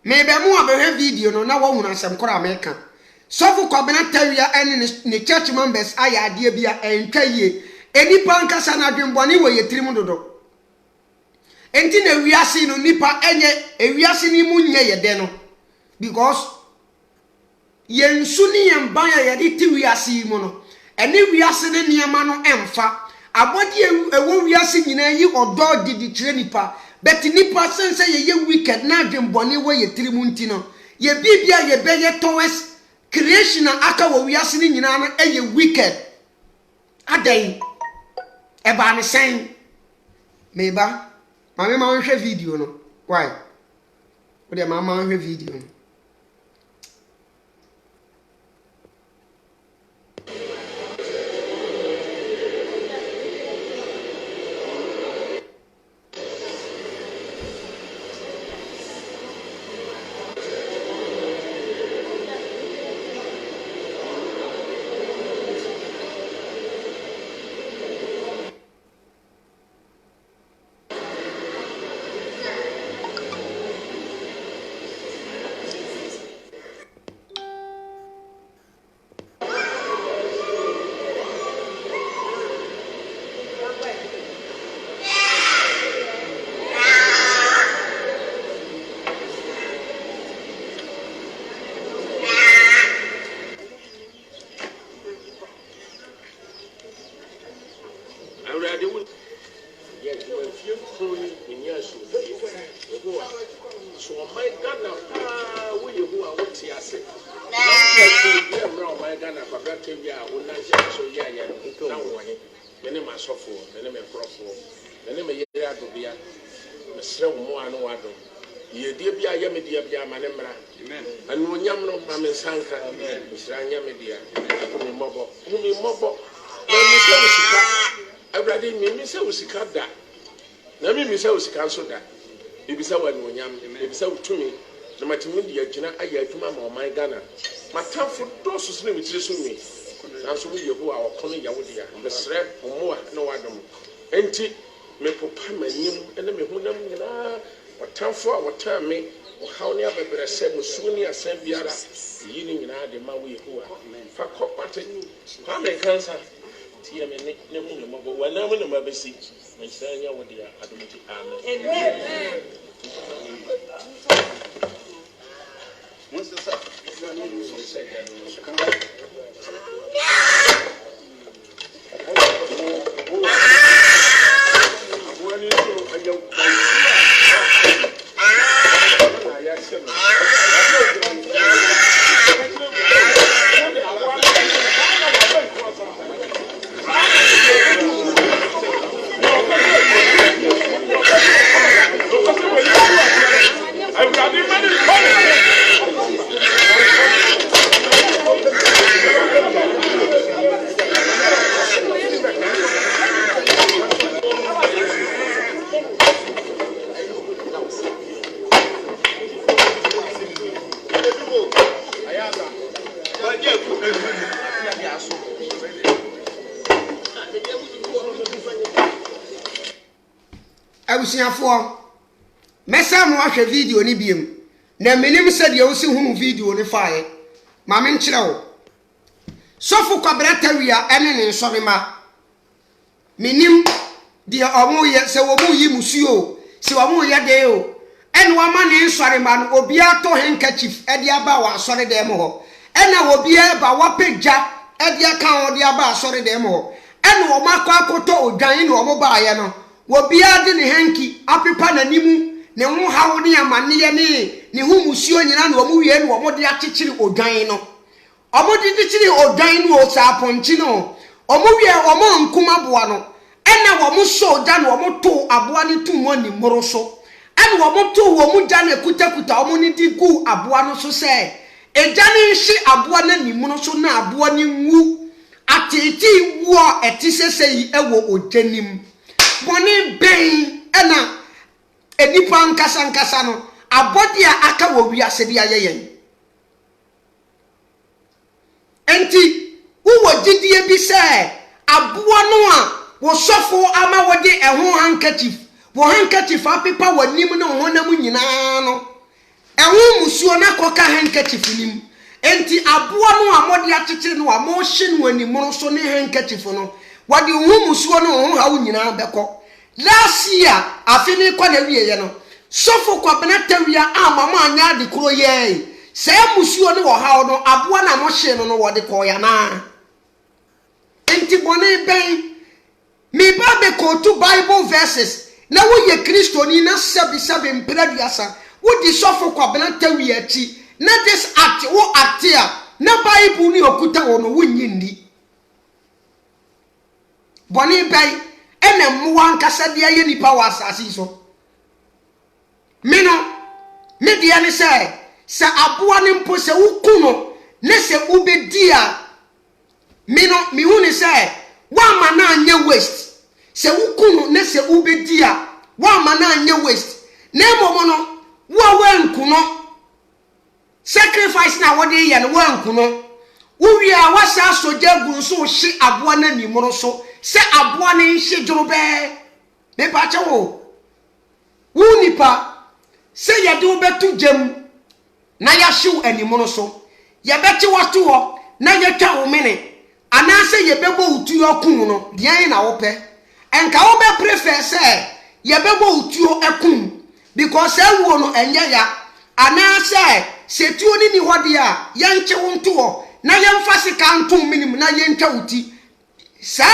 me be mu abehwe video no na wo hunu asem kora America Sofu Kwabena Tawia and the church members aya ade bia entwa yie enipa nkasa na dwembone wo yetirimu dodo enti na wiase no nipa enye ewiase ni mu nye yede no because yensu ni yemban ya yede ti wiase mu no ene wiase ne niema no emfa abodi ewo wiase nyina yi odo didi kire nipa but nipa sense ye wicked na dwembone wo yetirimu nti no ye bibia ye beye towards creation aka wo wiase ni nyina no eye wicked adai eba ne sen meba mama ma hwe video no why wo de mama hwe video no sanka misranya media mi mobo na mi se usika abrade mi se usika da na mi se usika so da ebisa wa no nyam ebisa utumi na matimi dia gina aya atuma ma oman Ghana matafo doso so na mitire so mi na so yehu a okono yawodia mesre omoa na wadom enti me popa manim ene me hunam nyina watafo a watame how near Bebra said, Musuni, a Saint Biara, Yini, the Maui, who are Fakop Patten, Pame Cancer, Tia, Nemo, when I'm in the Mabesi, and saying, what they are, Amen. What's the Abusiafo mesa mo ahwe video ni biem na menim se de wo si hunu video ni faaye ma me nkire wo Sofu Kwabena Tawia ene ne nsore ma menim de omo ye se wo mu yi musuo se wo mu ye de o ene wo ma ne nsore ma no obi ato handkerchief e de aba wa asore de mo ho ene obi e ba wa pagya e de aka o de aba asore de mo ho ene wo makọ akoto odwan ne wo ba ye no Wobia de ne hanki apepa nanimu ne ho hawo ne amane ye ne ho musuo nyina na omu wie ne omo de akekiri odwan no omo de kekiri odwan no o sa ponchi no omo wie omo nkuma boa no ena omo so da na omo to aboa ne tu mo ni moro so ena omo to wo mu da na kutakuta omo ni di gu aboa no so se eja ne hye aboa na ni mu no so na aboa ni nwu ateti wo etisesei ewo ojanim Boni ben ena enipa nkasa no abodi a aka wo wiase dia yeyen enti wo gidie bi se aboa no a wo sofo ama wode eho handkerchief wo handkerchief apepa wanim no honam nyina no eho musuo na koka handkerchief nim enti aboa no amode akyekyere no amohye no animu so ne handkerchief no wade hu musuo no ho ha nyina beko last year afini kwa na wiye no sofo kwa benatawia amama anya ade kro ye se musuo no wo ha no aboa na amohye no wode ko ya na enti bone ben mi ba be ko to Bible verses na wo ye Kristo ni na sabi mpraduasa wo di sofo kwa benatawia ti na this act wo actia na Bible ni okuta wo no wonyi ndi bone ben ene mwa nkasa dia ye nipa wa asase so mino media ne se aboa ne mpo se wukuno ne se ubedia mino mi hu ne se wa ma na anya waste se wukuno ne se ubedia wa ma na anya waste na momo wo wankuno sacrifice na wo de ye no wankuno wo wi a wasa soja guru so hye aboa na nimoro so se aboa ne hye dworobe me pa chawo wo nipa se ye de obetu jam na ya hyew animoro so ye beti wato ho na ye twa wo mene ana se ye bebo utu okun no de na wo pe enka wo be prefer se ye bebo utu okun because e wo no enye ya ana se tuo ni hode a ye nche wo nto ho na ye mfa sika ntom minim na ye ntwa uti sa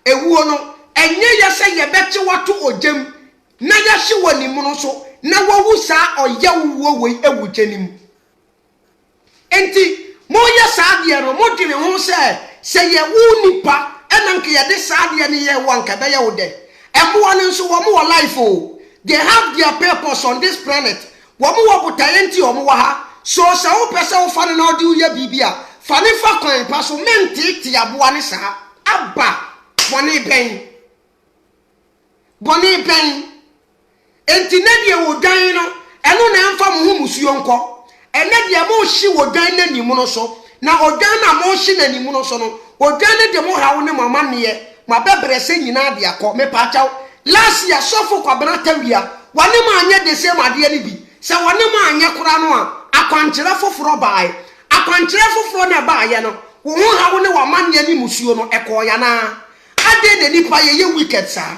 ewuo no enye ye se ye beti wato ojam na ya hyew animoro so na wowu sa oya wuwo we ewujenim enti mo ya sa de no mo dwene ho se ye wu nipa enanke ye de sa de ne ye wanka be ye wo de embo no nso wo mo life o they have their purpose on this planet wo mo wo talenti o mo wa ha so sa wo pese wo fa na odi uye bibia fa ne fa kwan pa so menti ti aboa ne sa aba boni ben enti na de wo dan no eno na mfa mo hu musuo nko ene de mo hyi wo dan na nimu no so na odan na mo hyi na nimu no so no odan ne de mo hawo ne mama ne ma bebre se nyina de akọ me pa chaw last year sofo kwa benatawia wane ma anya de se made ne bi se wane ma anya kura no a akwankyere foforo bae akwankyere foforo na bae no wo hu hawo ne wa manne ni musuo no ekọ ya na ade de nipa ye wicked sa.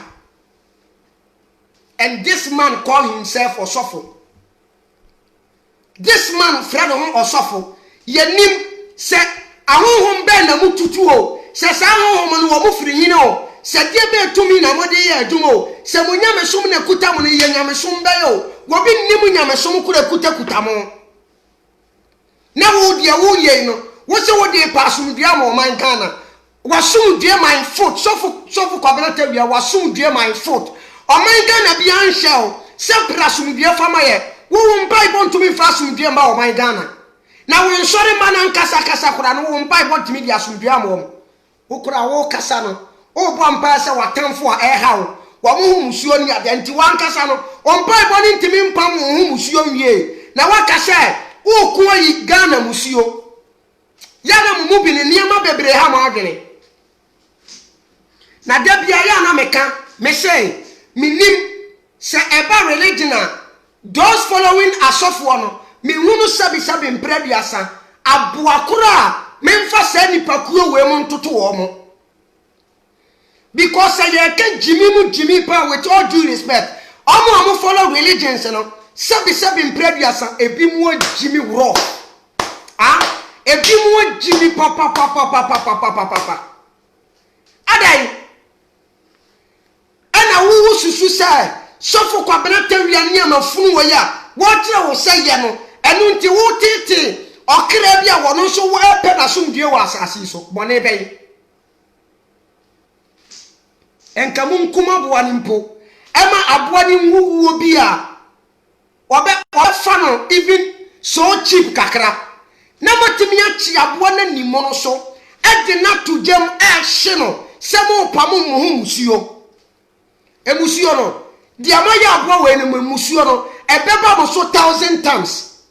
And this man called himself Osofo. This man Fred Osofo. Yenim se ahonhom be na mututu o. Se sa ahonhom no wo mufiri hine o. Se die be tumi na mode ye adwuma o. Se mo nyamesom na kuta mo ne ye nyamesom be yo. Wo bi nim nyamesom kura kuta mo. Na wo de wo ye no. Wo se wo de pasum dua mo man kana. Wasum dua my foot. Sofo kwabelata wia wasum dua my foot. Oman Ghana bi anhyew se prasumdue fama ye wo mpai bontumi frasumdue mba oman Ghana na wo nsori ma na nkasa kura no wo mpai bontumi dia asumdue amom wo kura wo kasa no wo bo mpai se watamfo a ehawo wo mo musuo ni ade nti wan kasa no wo mpai boni ntimi mpam wo musuo wie na wakasa wo ko yi Ghana musuo ya na mu bi ne niam bebre ha ma adwene na da bia ya na meka me say minim se eba religion those following asofo no mi hunu sabi mpraduasa aboakura memfa sa nipa kuo we mo ntoto wo mo because I can Jimmy pa with all due respect omo follow religions no sabi mpraduasa ebi mu Jimmy raw ebi mu Jimmy papa adai na wo susu sai sofo kwa benatawia ni amafunu wo ya wo tire wo sai ye no enu nti wo titi okra bia wo no so wo epe na somdue wo asase so bone ben enka mun kuma boa ni mpo ema aboa ni nwuwo bia obe fa no even so cheap kakra na motimi achi aboa na nimo no so e de na to jam e hye no se mo pam mo hu musuo emusuo no dia maya aboa we ne emusuo no ebeba mo so 1000 times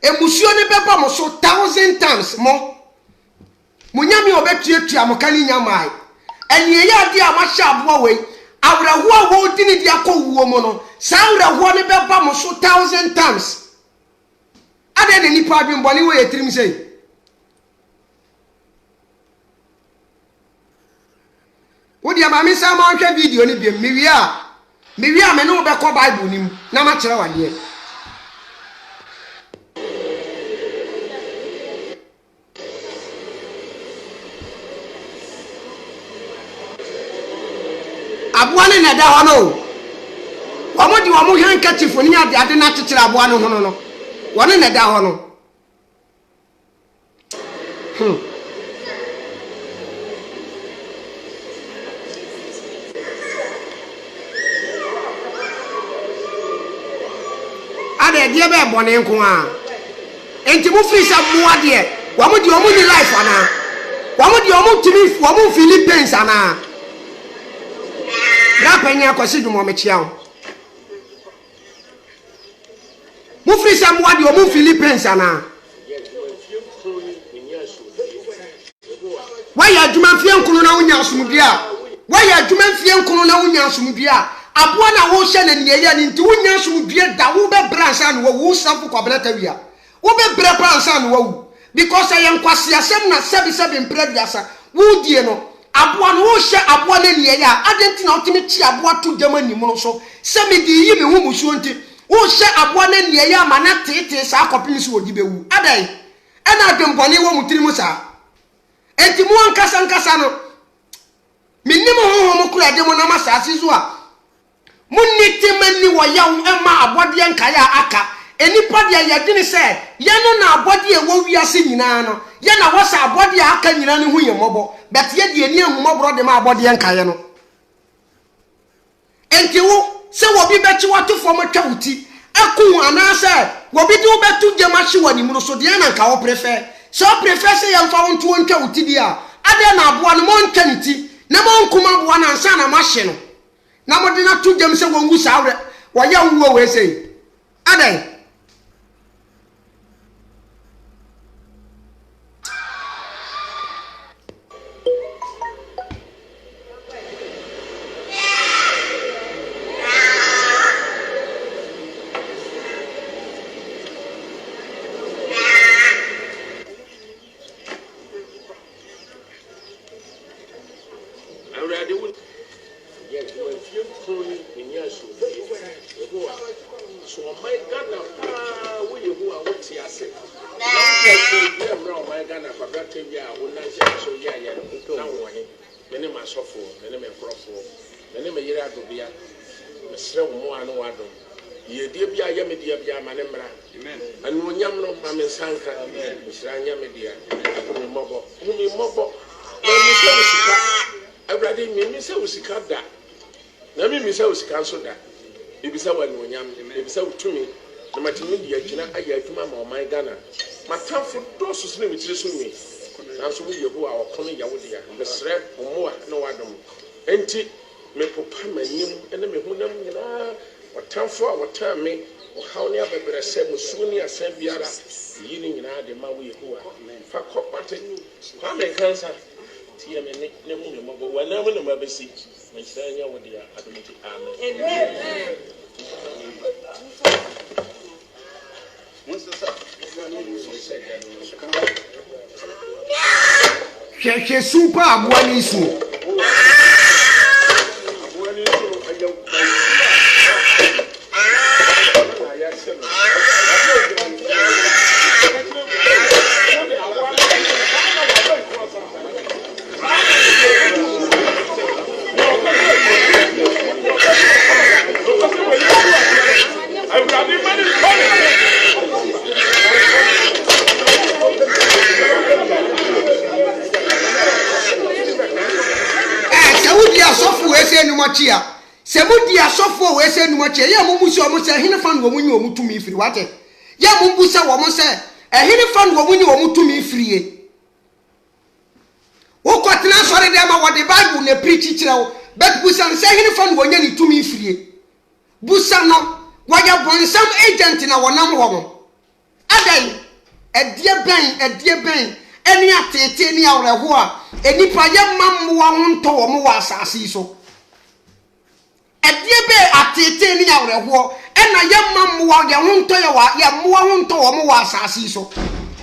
emusuo ne beba mo so 1000 times mo munyame obetuatua mo kan nyamai enye ya dia ma hye aboa we awraho wo di ne dia ko wuo mo no sa awraho ne beba mo so 1000 times ade ne nipa adwembɔne wo yɛtirim sɛ wodi ama me sa ma hwɛ video ne biem mewia me ne wo bɛkɔ Bible nim na ma kyerɛ wadeɛ aboa ne na da hɔ no wɔn di wɔn handkerchief ni ade na kyekyere aboa no ho no wɔn na da hɔ no ade die be bɔne nko a enti mu free sa boa de wɔn di wɔn ni life ana wɔn di wɔn timi wɔn Philippines ana rapenya kwasi dwom ɔmɛkyia wo mu free sa boa de wɔn Philippines ana waya adwuma fie nkono na wonya asomdua waya adwuma fie nkono na wonya asomdua aboa na wo hye na niye ni nti wonya asomdua da wo be bransa na wo safu kwableta wia wo be bre bransa na wo because ayen kwase asem na sebi mprebiasa wo die no aboa no wo hye aboa na niye ya adenti na otimi chi aboa to dama ni mu so se me di yi me hu musuo nti wo hye aboa na niye ya ma na tete sa akopim so odi bewu adai ena adwembone wo mutirimu sa enti mu ankasa no minnim hohom kura de mo na masase zo a muniti mani wo yaw ema abode nkae aka enipa de yadini se ye no na abode e wo wiase nyina no ye na wo sa abode aka nyina ne hu ye mobo bet ye de eni ahumobro de ma abode nkae no enti wo se wo bi bechi wato fo mo twa wuti aku ana se wo bi de wo betu de ma hye wani mu so de na nka wo prefer so prefer se ye mfa wo nto ntwa wuti dia ade na aboa no mo ntwa nti na mo nkuma aboa na nsa na ma hye no na mo de na tu dem se wongu saawre wo ya wo we sei ade Kansoda ebisa wani onyam ebisa utumi na matimi di agina aya atuma ma oman Ghana matamfo doso so na mitire so nwi nanso wo yehu a okono yawo dia mesre omoa na wadom enti me popa manim ene me hunam nyina watamfo a watame o hawne abebere se musuni asan biara yini nyina de ma wo yehu a fa kopate kwa me kansa tie me ne mu me mo wana mo na mabesi Mensanya wadia adumti amen. Amen. Che super abwani su. Se mudi asofo we se numachia ye mo musi o mo se hene fan wo munyi o mutumi firi wate ye mo busa wo mo se hene fan wo munyi o mutumi firiye wo kwatena sore de ma wo de Bible na preach kire wo bet busa se hene fan wo nya ni tumi firiye busa no wo ya bonsam agent na wonam wo mo adai edie ben eni atete ni awreho a enipa ye mammo wo nto wo mo wa asase so edie be atete ni awreho ena yemma mmoa ye honto ye wa ye mmoa honto wo mo wa asase so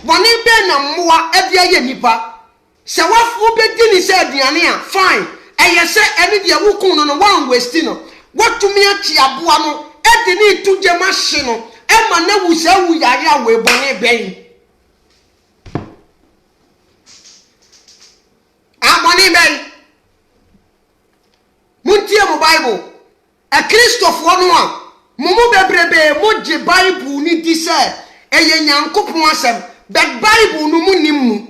woni be na mmoa ebia ye nipa se wafu bedi ni se aduane a fine eye se ene de wukun no wan waste no watumi achi aboa no edi ni tuje mahye no ema na wusa wu yare a we bone ben amoni ben muntie mo Bible a Christopher no a mumu bebrebe mo je Bible ni di se eye Nyankopon asem but Bible no mu nimmu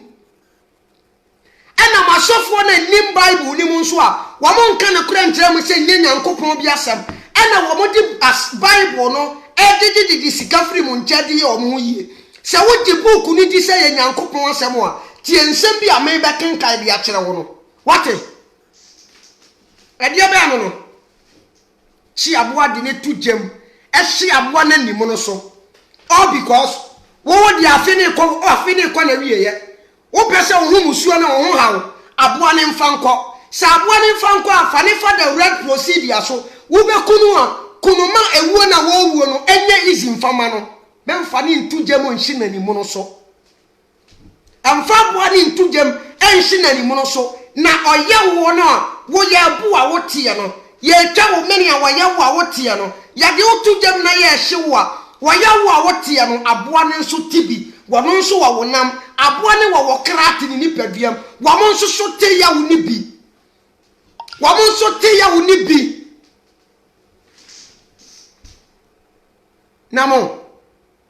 ena masofo na nim Bible ni mu nso a wo mo nka na kura nkyere mu se nye Nyankopon bi asem ena wo mo di as Bible no edididi sika free mu nkyade ye o mo yie se wo di book ni di se ye Nyankopon asem a tie nsem bi a me be kenkan bi a kyere wo no wate ede be anu no shi aboa di ne tujem ehye aboa na nim no so all because wo di afini ko na wiye ye wo pese wo hu musuo na wo hawo aboa ne mfa nko sa aboa ne mfa nko afane fa the red procedure so wo be kunu ma ewuo na wo wuo no enye easy mfama no me mfa ne ntujem nshi na nim no so amfa aboa ne ntujem enshi na nim no so na oye wo no wo ye aboa wo tie no ye twa wo meni a wo ye wo a wo tie no ya de otujem na ye hye wo a wo ye wo a wo tie no aboa ne nso tibi wo no nso wo nam aboa ne wo krati ni nipaduam wo mo nso so te ya wo ni bi wo mo nso te ya wo ni bi namo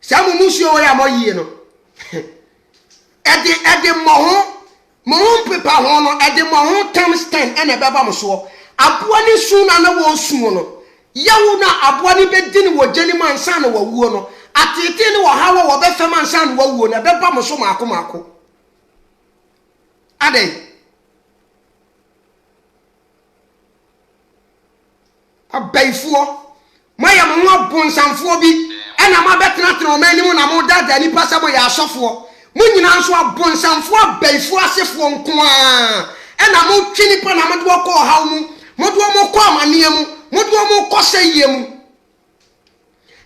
samu musio wo ya mo yie no ede mo pepa ho no ede mo ho times 10 ene beba mo so aboa ni su na wo su no yawo na aboa ni bedi ni wo jeni mansa na wo wuo no atete ni wo hawo wo be fam mansa na wo wuo na beba mo so maako ade abaifuo maya mo abonsanfuo bi ena ma betena o mani mu na mo dada ni pasa mo ya asofo mo nyina nso abonsanfuo abaifuo asefo nko a ena mo twini pa na mo do ko hawo mu mo do mo ko amane mu mo do mo ko saye mu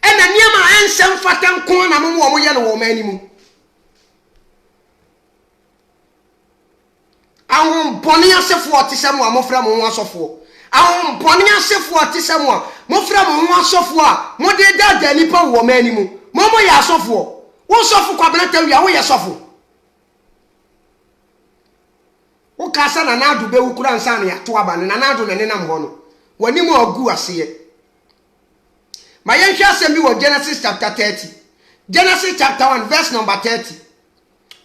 ena niama ensem fata nko na mo ye no wo mani mu awon boni asefo otesem a mo fra mo ho asofo awon boni asefo otesem a mo fra mo ho asofo a mo de dada ni pa wo mani mu mo ya asofo wo sofo kwabena tawia wo ye sofo wo kasa na nadu be wukura nsa na ya to aba na nadu na nenam ho no wani mo agu aseye ma yenhwe asem bi wo Genesis chapter 30 Genesis chapter 1 verse number 30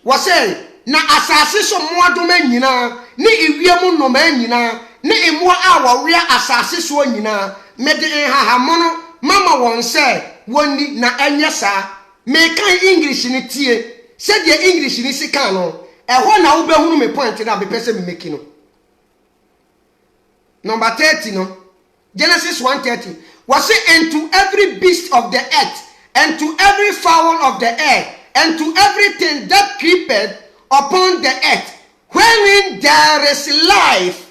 wo say na asase so moadoma nyina ni iwiemu nnoma nyina ni emo a wo wea asase so nyina mede hahamono mama won say woni na enye sa me kan English ni tie se de English ni sika no ehwo na wo behunu me point na be pese me make no number 30 no Genesis 1:30 was it into every beast of the earth and to every fowl of the air and to everything that creepeth upon the earth wherein there is life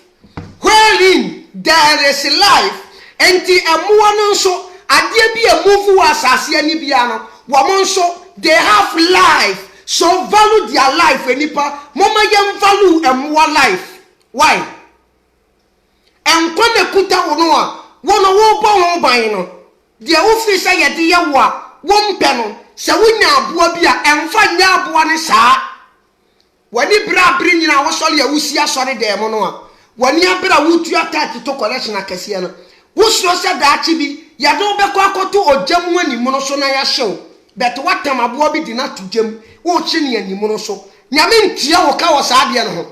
enti amoa no so ade bi amuvu asase ani bia no wo nso they have life so value their life enipa mama yam value amoa life why enkwa na kuta wono a wono wo bo ho ban no de ofisa ye de ye wo a wo mpe no se wonya aboa bia emfa nya aboa ne saa wani bra bri nyina wo sole ya wusi asore de mo no a wani abra wutu attack to collection akase no wusro se daachi bi ya do be ko akoto ojamu ani mo no so na ya hyew bet watam aboa bi di na tujam wo chi ne ani mo no so nyame ntia wo ka wo saa de no ho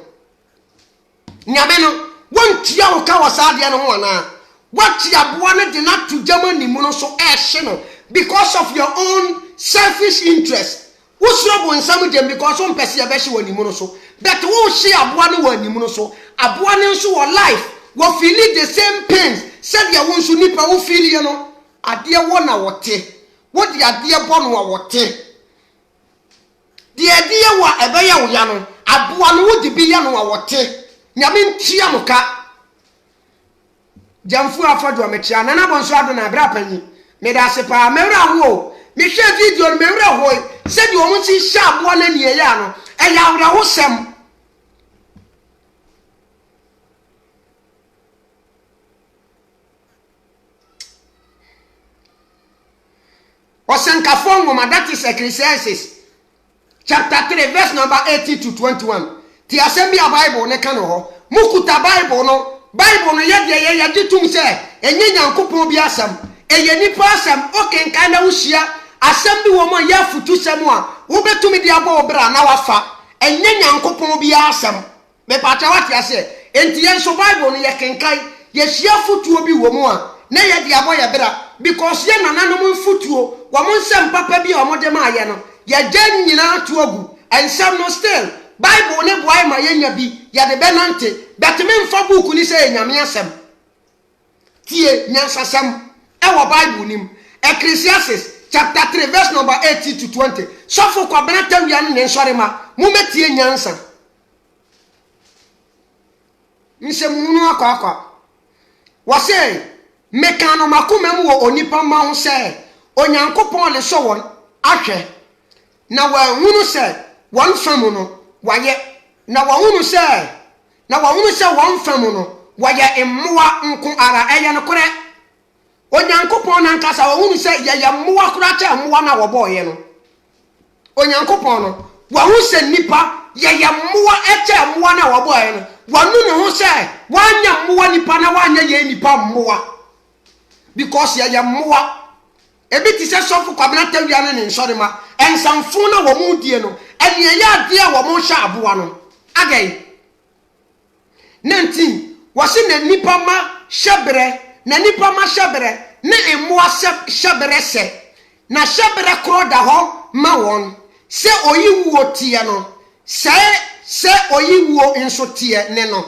nyame no wontia wo ka wo saa de no ho ana wati aboa ne di na tujam ani mo no so hye no because of your own selfish interest wusro bo nsam dem because on pese ya be hye wani mo no so but wo hye aboa ne wani mo no so aboa ne nso wo life wo feel the same pains said ya won so nipa wo feel ye no ade wo na wote wo di ade bo no wote di ade wo ebe ya wo ya no aboa no wo di bi ya no wote nyame ntia muka jamfu afado amechia na na bonso ado na bra panyi me da se pa mewra ho me hwe video no mewra ho se di omo si hye aboa na nie ya no e ya wra ho sem Osenkafo ngoma, that is Ecclesiastes chapter 3 verse number 18 to 21. Ti assemble a Bible ne kan ho. Mukuta Bible no ye ditum se enye Nyankopon bi asam. Eye nipa asam okenkan na wuhia asam bi wo mo ya futu sem a wo betumi di abo obra na wafa. Enye Nyankopon bi asam. Me pacha wati ase. Enti enso Bible no ye kenkan ye hia futu obi wo mo a na ye di abo ye bra because ye nananom futuo wo mo nsem papa bi o mo de ma ye no ye gyan nyina to agu ensam no still Bible ne boy ma ye nya bi ye de benante but me mfa book ni say nyame asem tie nyansasam e wo Bible nim Ecclesiastes chapter 3 verse number 18 to 20 sofo kwa benata wia ne nsore ma mo metie nyansa nse munu akwa wo say mekano makumem wo onipa ma ho se Onyankopon le so won ahwe na wa hunu se won fam no waye na wa hunu se won fam no waye emmoa nko ara eye no kore Onyankopon na nkasa wa hunu se ye mmoa kora cha mmoa na wo boye no Onyankopon no wa hu se nipa ye mmoa echa mmoa na wo boye no wanu ne hu se wanya mmoa nipa na wanya ye nipa mmoa because ya mmoa ebiti se sofu kwabena tawia ne nsore ma ensamfo na wo mu die no ene ya de a wo mu hya aboa no again 19 wose na nipa ma hyebere ne emmoa hyebere se na hyebere kro da ho ma won se oyiwuo tie no se oyiwuo nso tie ne no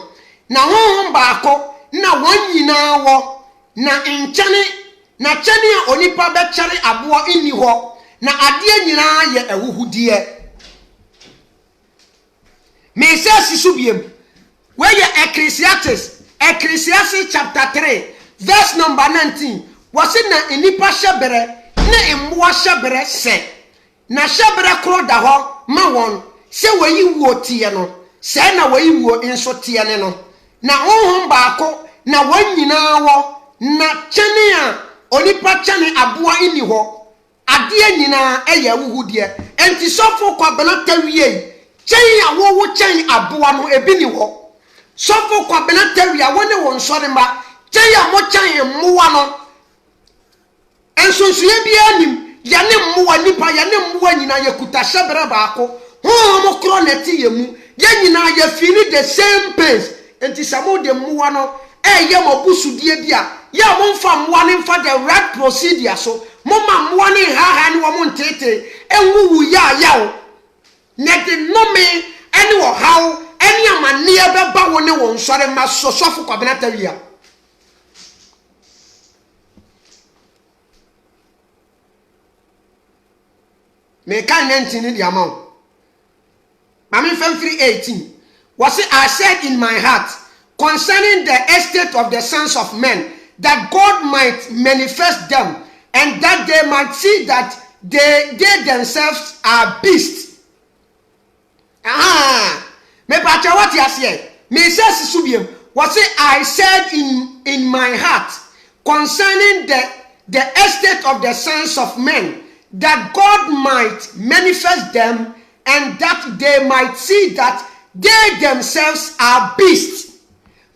na honhom baako na wanyina wo na nchane na chane a onipa be kyare aboa inni ho na ade nyina ye ewuhudie me se sisubiem we ye Ecclesiastes chapter 3 verse number 19 wose na enipa hyebere na emmoa hyebere se na hyebere kro da ho ma won se wayi wuo tie no se na wayi wuo nso tie ne no na honhom baako na wanyina wo na chane a onipa chane aboa inni ho ade nyina eye wuhudie enti sofo kwa benata wie chen ya wo chen aboa no ebi ni ho sofo kwa benata wie woni won sore ma chen ya mo chen mmoa no ensonsuye bi anim ya ne mmoa nipa ya ne mmoa nyina yakuta hyebere baako ho mo kro neti yemu ya nyina ya feel the same pace enti samo de mmoa no ye mo busudie bia ya mo mfa mmoa ne mfa the right procedure so mo ma mmoa ne ha ne wo mo ntete enwuwu ya o ne de no me ene wo hawo ene amane e beba wo ne wo nsore ma sosofo kwabenata wia me kan 19 ni dia ma Mami 3:18 was it I said in my heart concerning the estate of the sons of men, that God might manifest them, and that they might see that they themselves are beasts. Me pacha what you say? Me says subiem. Was it I said in my heart concerning the estate of the sons of men, that God might manifest them, and that they might see that they themselves are beasts.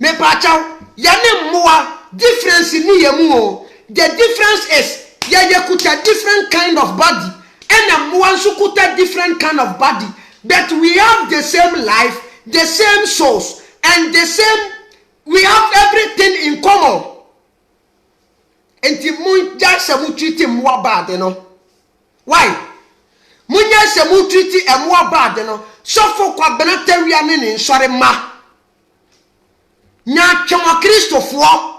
Me pacha yane mmoa difference ni yemu o. The difference is ye kuta different kind of body, and mmoa nso kuta different kind of body, but we have the same life, the same souls, and the same, we have everything in common. Enti munja se mu treat mmoa bad no. Why? Munya se mu treat mmoa bad no. Sofo kwa benata wia ne nsore ma. Nya choma Christopher.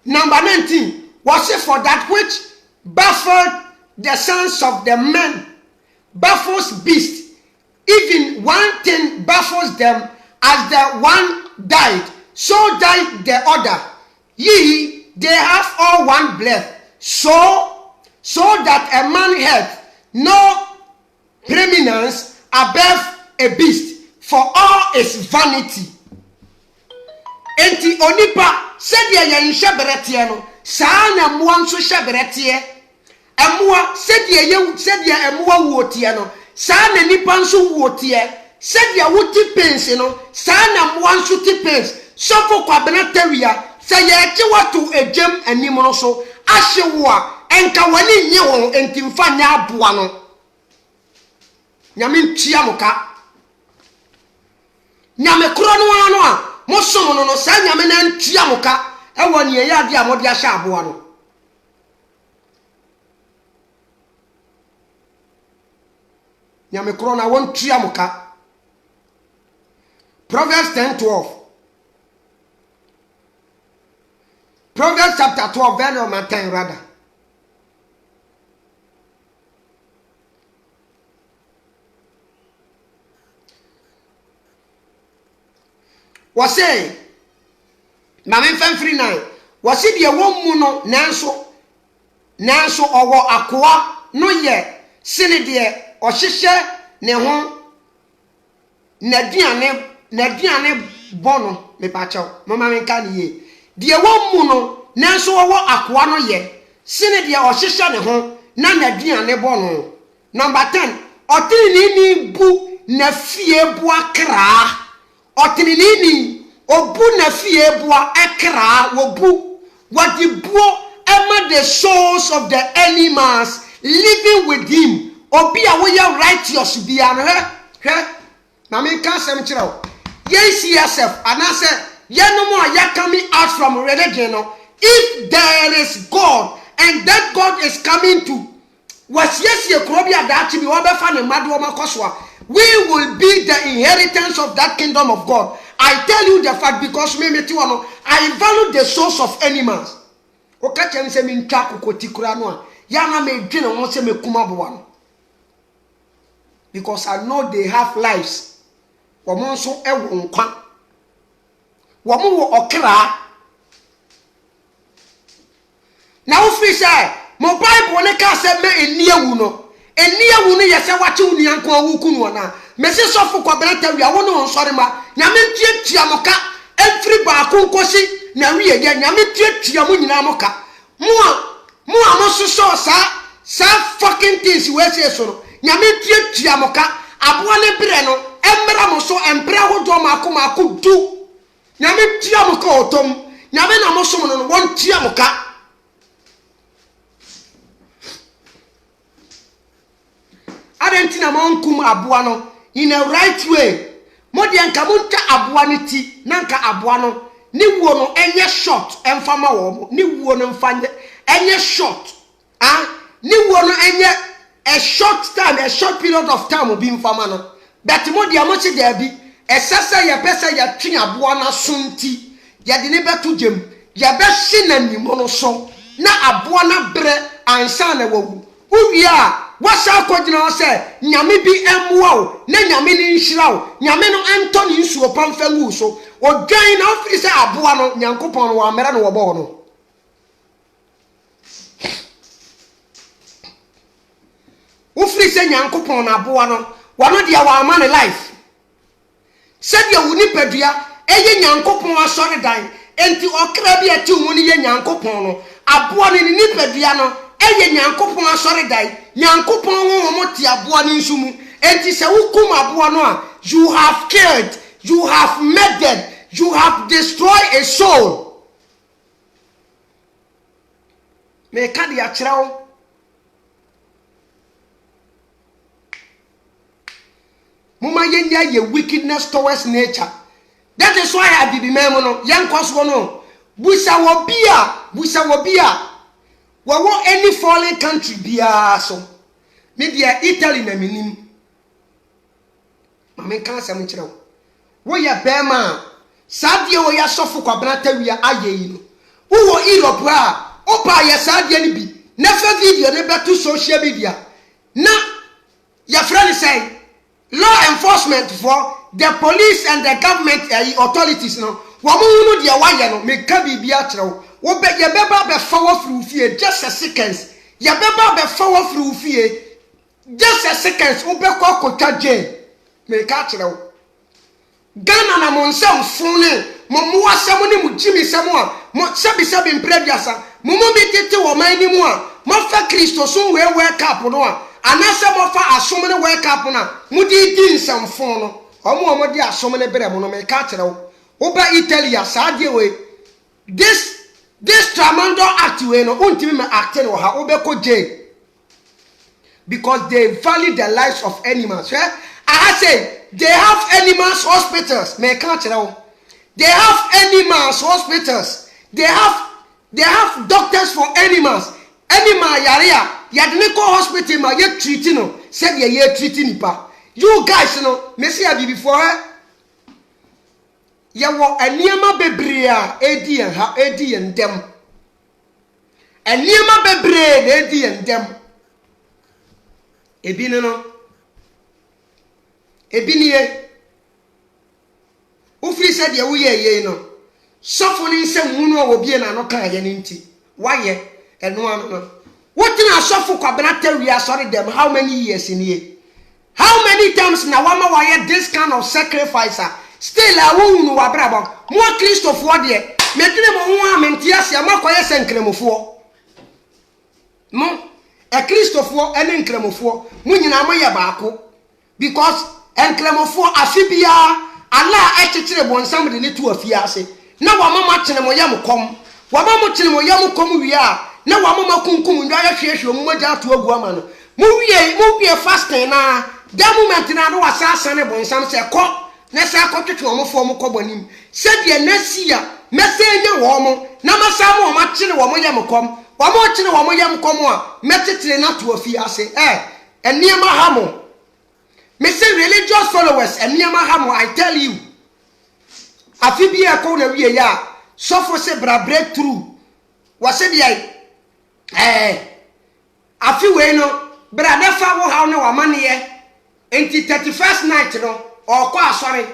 Number 19 was it for that which baffled the sons of the men, baffles beasts, even one thing baffles them, as the one died, so died the other, ye they have all one breath, so that a man hath no preeminence above a beast, for all is vanity. Enti onipa said ye nshaberetie no, saa na mmoa nso hyeberetie. Emoa said ye emoa wuotie no, saa na nipa nso wuotie. Said ye wuti pens no, saa na mmoa nso ti pens. Sofo kwabena tawia, say ye che watu ejem anim no so, ahye wo a enka wani nye wo enti mfa nya aboa no. Nyame ntia moka. Nyame kro no ano a mosom no sa nyame na ntia moka e woni ye ade a mode ahye aboa no. Nyame kro na won ntia moka. Proverbs 10:12. Proverbs chapter 12 verse number 10 rather. Was say, Mamma Fanfree 9. Was it your woman no nanso owo akoa no ye sene de o hihye ne ho na bono me pa chaw mama men kan ye de woman no nanso owo akoa no ye sene de o hihye ne ho na bono. Number 10. Otini ni bu na fie bu akra. Otinini obu na fie bua ekra wobu wadi buo ema the souls of the animals living with him obi a wo ya righteous bia no he na me kan sem kire o yes yourself anase yenom a ya coming out from religion no. If there is God and that God is coming to was yes ye krobia da chi bi wo be fa ne made wo makoso, we will be the inheritance of that kingdom of God. I tell you the fact because I value the souls of animals. Because I know they have lives. Now if we say, my Bible say me eniye eniye wu no yese wache wu nianko awuku no na mesi sofo kwabelata wi awo no nsore ma nyame tietia moka every ba konkosi na wi ye nyame tietia mo nyina moka mo a so sa fucking things we say so no nyame tietia moka aboa ne bre no emmra mo so empra hodo mako du nyame tia moka otom nyame na mo so no won tia moka. Adentina monkum aboa no in a right way. Modi anka monta aboa ne ti nanka aboa no ni wo no enye short emfama wo ni wo no mfanye enye short ni wo no enye a short time, a short period of time obi mfama no but modi amochi there bi esasa ye pesa ya twi aboa na sunti ya de ne betu jem ya be hye na nimo no so na aboa na bre ansa na wawu uwia wasa kogina se nyame bi emwa o na nyame ni nhira o nyame no ento ni nsuo pamfa wu so odwan na ofiri se aboa no nyankopon wa amera no wobo no ofiri se nyankopon na aboa no wano dia wa ama ne life se dia wuni padua eye nyankopon asore dan enti okra bi ati mu ni ye nyankopon no aboa ni padua no eye nyankopon asore dai nyankopon wo mo ti aboa ni nsumu enti se wukum aboa no a you have killed, you have murdered, you have destroyed a soul. Me ka dia kirawo muma yenya ye wickedness towards nature. That is why I be memo no yankwaso no busa wo bia wawo any foreign country bia so maybe Italy na minim mame kan asem kire wo ya bema sadie wo ya sofo kwabena tawia ayeyi no wo Europe a opa ya sadie ni bi na fa video ne beto social media na ya friend say law enforcement for the police and the government authorities no wo mu no dia waye no me ka bibia kire wo be ye beba be fa wo free fie just a seconds ye beba be fa wo free fie just a seconds wo be ko kotwa jail me ka kire wo Ghana na mo nsam fune mo mo asem ni mo jimi sem a mo sebi mprebiasa mo mo bitete wo man ni mu a mo fa Kristo so we wake up no a anase mo fa asom ne wake up na mo di nsam fun no omo di asom ne bere mo no me ka kire wo Oba Italia sadie we this tramando act we no untimi me act no ha obe ko jail because they value the lives of animals. I say they have animals hospitals. Me can't tell. They have animals hospitals. They have doctors for animals. Animal yaria yadne ko hospital ma ye treating no said ye treating nipa. You guys no me see abi before yawo eniema bebre a edi ha edi ndem eniema bebre na edi ndem ebi no ebi niye ufiri said ye wo ye no sofo ni nsem hunu owo bie na no kan ye nti waye eno ano no wotina sofo kwabena tawia sorry them how many years in here how many times na wama waye this kind of sacrifice still a wonu wa brabo mo Christopher de medine mo ho amentia sia makoye senkremofo mo e Christopher ene nkremofo mo nyina mo ye baako because enkremofo afibia ala ekekere bonsam de ne tu afia ase na wa mama kene mo yam kom wa mama kene mo yam kom wi a na wa mama kunkum ndwa ya hwehwe mo mogya to agu ama no mo wie fasting na that moment na no wasasa ne bonsam se ko na sa akotwetwe omofo mo kobonim se de nasia mesenye wo mo na masa mo ma kire wo mo yam kom wo mo kire wo mo yam kom a metetire na to afia ase eniema ha mo me say religious followers eniema ha mo I tell you afibia ko na wie ya sofo se bra breakthrough wase dia afi we no bra da fa wo ha no wa mane enti 31st night no okọ asori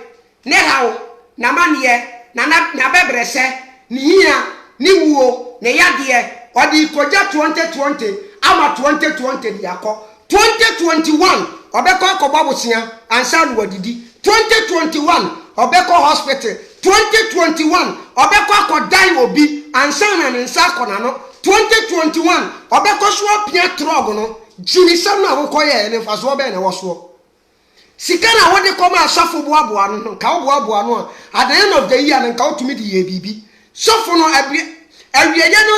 ne hawo na mane na bebrese ni hia ni wuo ne yade odi koja 2020 ama 2020 di akọ 2021 obekọ akọba bosia ansa no wadidi 2021 obekọ hospital 2021 obekọ akọdai obi ansa na ne nsa akọna no 2021 obekọ so pia trog no jinisam na wokoye ne faso obe na woso sikana wode koma asafo boaboa no ka boaboa no at the end of the year nka otumi di ye bibi sofo no awieye no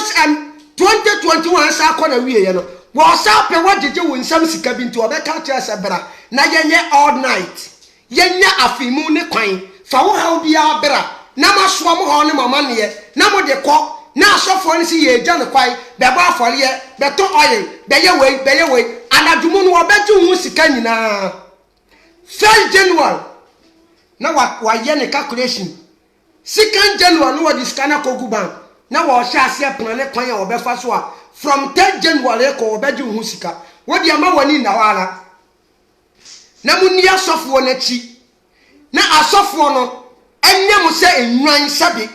2021 sa akọ na wieye no wo sa pe wajeje wo nsam sika bi nti obeka kya sebra na yenye all night yenye afimu ne kwan fa wo ha obi abra na maso mo ho ne mama ne na mo de kọ na asofo ne si ye gya ne kwai be ba afore ye be to oil be ye wei anadumu no obeju hu sika nyina 1st January na wa ye ne calculation 2nd January no wa diskana kogu bank na wa sha ase plan ne kwan ya obefa so a from 3rd January ko obeju hu sika wodi ama wani na wala na munni asofo na chi na asofo no enye mo se enwan sabi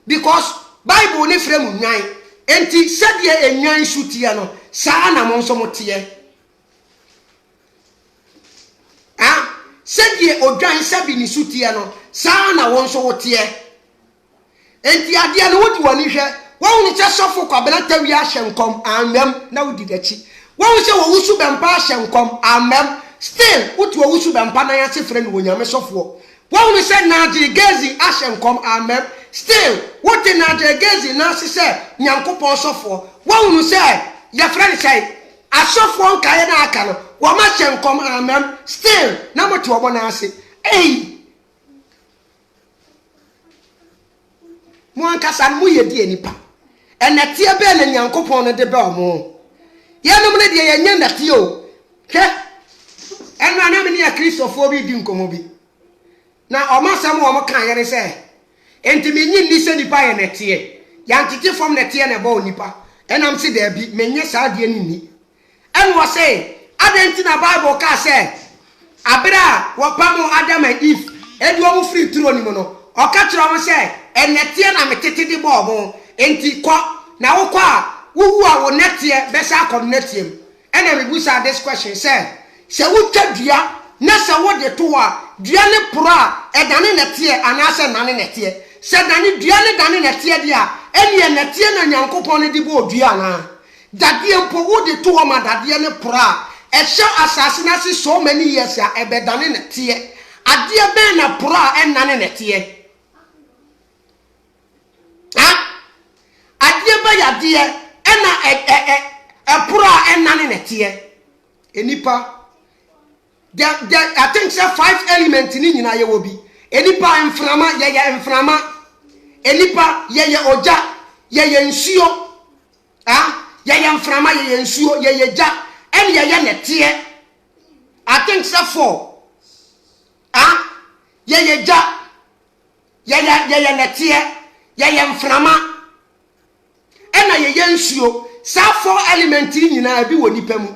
because Bible ne frem nwan enti sadie enwan sutie no saa na mo nso motie sadie odwan sabi ni sutie no saa na won so wotie enti ade no wodi wani hwe won ni che sofo kwabena tawi ahyenkom amem na wodi dachi won se wo wusu bempa ahyenkom amem still wotu wo wusu bempa na ya se frɛ no wonyame sofo won ni se na de gezi ahyenkom amem still what in agezi na se nyankopon sofo won ni se ya frɛ ni sai asofo nka ye na aka no wo ma hyenkom amem still na motu obo na ase mo anka san mo ye die nipa enetie be na nyankopon no de be omo yenom ne de ye nya natie o hwe eno anam ne ya Christopher bi di nkomo bi na omasam wo mo kan ye ne se enti menyi ni se nipa ye netie ya ntiti fom netie ne ba onipa enam se da bi menye saa de ni enwo se adenti na Bible ka se abra wo pamo Adam and Eve edu omo free turo ni mo no oka kire omo se enetie na metete di bo omo enti kwa na wo kwa wo a wo netie besa akọ netiem ena me busa this question say wo twadua na se wo de to a dua ne pro a edane netie anase nane netie se dane dua ne dane netie dia eni netie na Nyankopon ne di bo dua na dade mpo wo de to ma dade ne pro a ehye asase na se so many years a ebedane netie ade be na pro a enane netie ade ba ya de ena pro a enane netie enipa I think say 5 elements ni nyina ye wo bi enipa emframa ye emframa enipa ye oja ye nsuo ye emframa ye nsuo ye ja en ye netie I think say 4 ye ja ye netie ye emframa ena ye nsuo sa 4 elements ni nyina bi wo nipa mu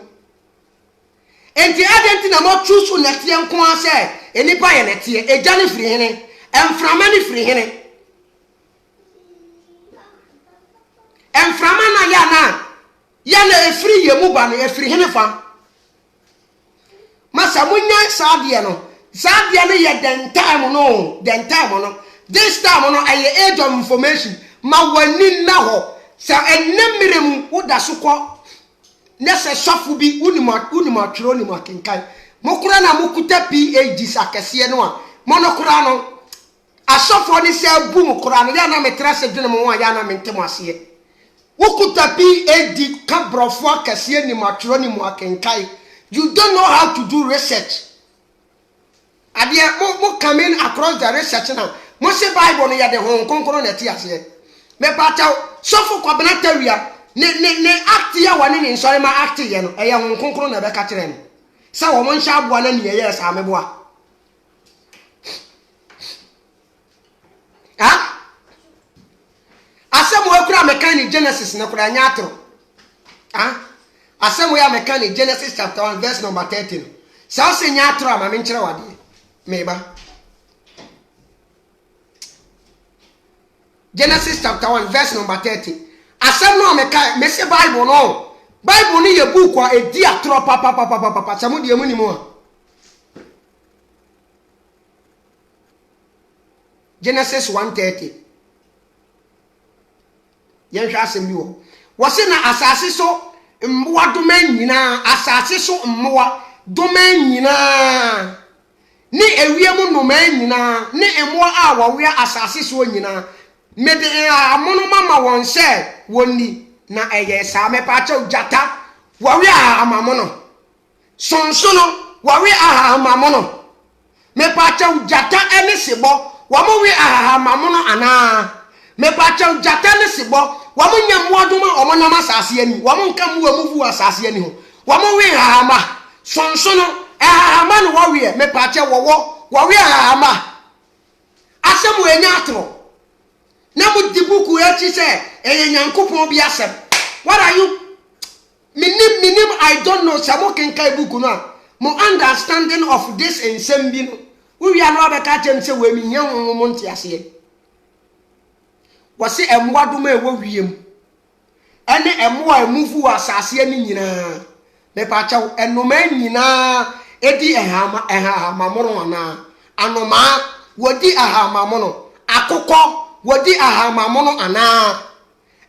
enti adenti na mo choose netie nko ase enipa ye netie eja ne firi hene emframa ne firi hene emframa na ya na efiri ye mu ba no efiri hene fa masa munya saade no ye den time no this time no aye age of information ma wani na ho sa enemirem woda so ko nese sofu bi unima twero ni makinkai mokura na mokuta PhD sakese no a monokura no asofo ni se bu mokura no ya na metra se dwene mo ya na mentemo ase wokuta PhD ka brofo akese ni matwero ni makinkai you don't know how to do research adia mo coming across the research now mo se Bible no ya de hon konkoro na ti ase me pataw sofu kwabena tawia ne act ya wane ni nsore ma act ye no eye hon konkoro na be ka kire no sa wo mo nsha aboa na ne ye sa meboa asemo ekura mechanic Genesis na kura nya atro asemo ya mechanic Genesis chapter 1 verse number 13 sa o se nya atro ama me nkire wade meba Genesis chapter 1 verse number 30 asem no ameka me se Bible ni ye book a edi atro papa samu de mu ni mu Genesis 1:30 yen hwa asem bi wo se na asase so mmoa domain nyina asase so mmoa domain nyina ni ewie mu domain nyina ni emmoa a wo we asase so nyina mede amono mama won se woni na eye sa me pa cha jata wo we amamono sonsono wo we amamono me pa cha jata ene sebo wo mo we amamono ana me pa cha jata ne sebo wo mo nyam wadoma o mo nam asase ani wo mo nka mu amuvu asase ani ho wo mo we ama sonsono ama no wo we me pa cha wo we ama asemu enya atro na mu dibuku ya chi se eye Nyankopon bi asem what are you minim I don't know samo kenkai buku no mo understanding of this ensemble no we are no be ka chem se we mi nyam mo nti ase wose emwadoma e wo wiem ene emwa emufu asase ani nyina me pa chaw enoma nyina edi ehama moro ana anoma wodi ahama mono akokọ wodi ahama mono ana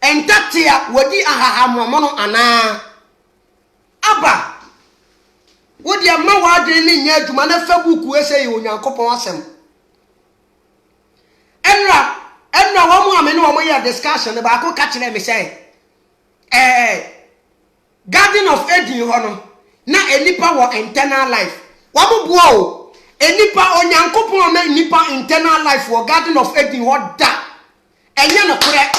entatia wodi ahama mono ana aba wodi ama wadre ni nya adwuma na fabuku ese yi Onyankopon asem enra wo mu amene wo mo ya discussion ba ko ka kire me say Garden of Eden hono na enipa wo internal life wo mo bua o enipa Onyankopon ma enipa internal life wo Garden of Eden wo da enye no kure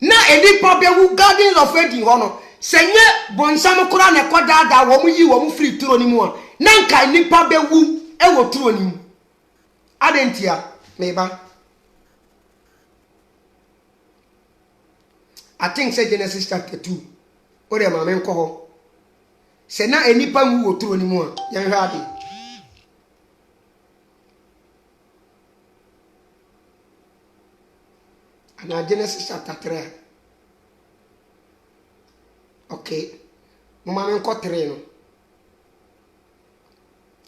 na enipa be wu Garden of Eden hono senye bonsam kura na kodada wo mu yi wo mu free turo ni mu a na nka enipa be wu e wo turo ni mu adentia meba I think say Genesis chapter 2 ore ma men ko ho se na enipa wu wo turo ni mu a yan hwa ade na Genesis chapter 3 okay mama men ko 3 no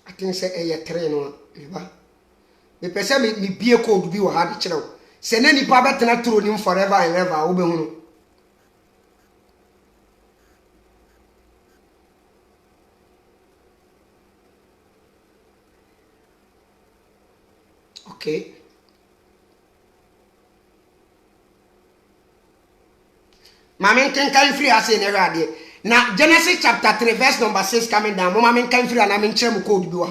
I think say e 3 no ba me pese me bie code bi wo ha de kire wo se na nipa betena turo nim forever and ever wo be hunu okay Mama can free as in a now Genesis chapter 3 verse number 6 coming down. Mama can free and I'm in chem code do.